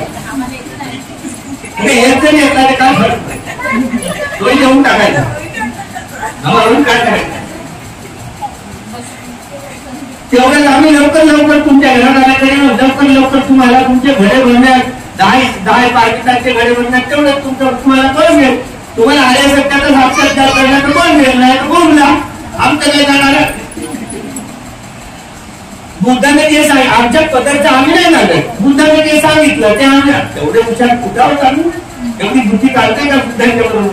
हे जरी येतात ते काय फरक नाही. तोही देऊन टाकायचा म्हणून काय करायचं. तेवढ्याच आम्ही लवकर तुमच्या घरात आल्याकडे लवकर तुम्हाला तुमचे घडे भरण्यात 10 पाकिटांचे घडे भरण्यात तेवढं तुम्हाला कळून मिळेल. तुम्हाला आल्यासारख्याचा साक्षात्कार करण्याचं कोण मिळेल नाही तर कोण आमचं काय जाणार. बुद्धाने जे सांगितलं आमच्या पदार्थ आम्ही नाही मागत, बुद्धाने जे सांगितलं ते आम्ही एवढे विचार कुठावर चालू, एवढी बुद्धी चालते का बुद्धांच्या बरोबर?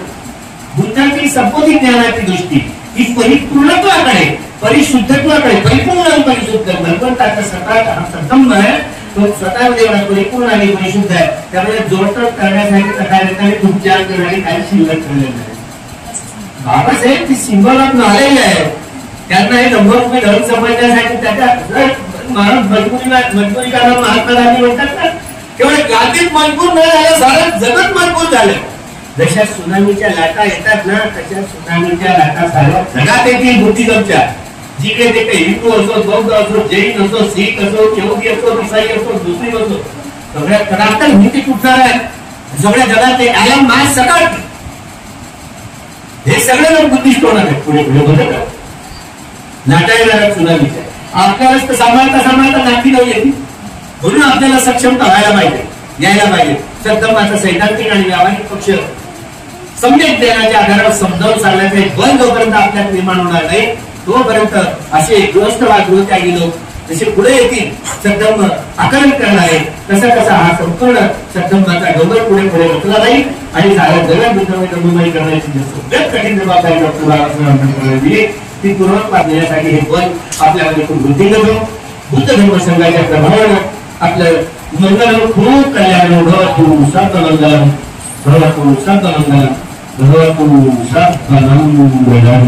बुद्धाची संपोधी ज्ञानाची दृष्टी ही परिपूर्णत्वाकडे, परिशुद्धत्वाकडे, परिपूर्ण परिशुद्ध भगवंताचा स्वतःचा हा संगम आहे, तो स्वतःमध्ये एवढा परिपूर्ण आणि परिशुद्ध आहे. त्यामुळे जोडतोड करण्यासाठी तथागताने उपचार करणारी काही शिल्लक ठेवलेलं नाही. बाबासाहेब ती सिंबल ऑफ नॉलेज आहे, त्यांना हे नंबर तुम्ही धरून समजण्यासाठी त्याच्या मजबुरी कारण महात्मा गांधी म्हणतात ना, केवळ गांधीत मजबूर न झालं, सारं जगत मजबूर झालं. जशा सुनामीच्या लाटा येतात ना, तशा सुनामीच्या लाटा साऱ्या जगात येतील बुद्धिजमच्या. जिकडे ते काही हिंदू असो, बौद्ध असो, जैन असो, शीख असो, यहुदी असो, ईसाई असो, मुस्लिम असो, सगळ्या कडाकड भीती कुठणार आहे. सगळ्या जगात ते आलम मास सकट हे सगळे लोक बुद्धिस्ट होणार आहेत पुढे पुढे बदल लाटा येणार सुनामीच्या. आपल्यालाच तर सांभाळता नाकी न येते, म्हणून आपल्याला सक्षमता व्हायला पाहिजे, यायला पाहिजे. सद्धर्माचा सैद्धांतिक आणि व्यावहारिक पक्ष सम्यक ज्ञानाच्या आधारावर समजावून सांगण्याचे बल जोपर्यंत आपल्यात निर्माण होणार नाही, तोपर्यंत असे गृहस्थवाद गृहत्यागी लोक जसे पुढे येतील, सद्धर्म आकलन करणारे, तसा कसा हा संपूर्ण सद्धर्माचा डोंगर पुढे पुढे रचला जाईल आणि साऱ्या जगात बुद्धमय करण्याची सगळ्यात कठीण जबाबदारी डॉक्टर बाबासाहेब आंबेडकर दिली, ती पूर्वत्वास देण्यासाठी हे बल आपल्यामध्ये खूप वृद्धी करतो. बुद्ध धर्म संघाच्या प्रभावानं आपलं मंगल खूप कल्याण भवतु सद्मंगलम भवतु सद्मंगलम भवतु सद्मंगलम.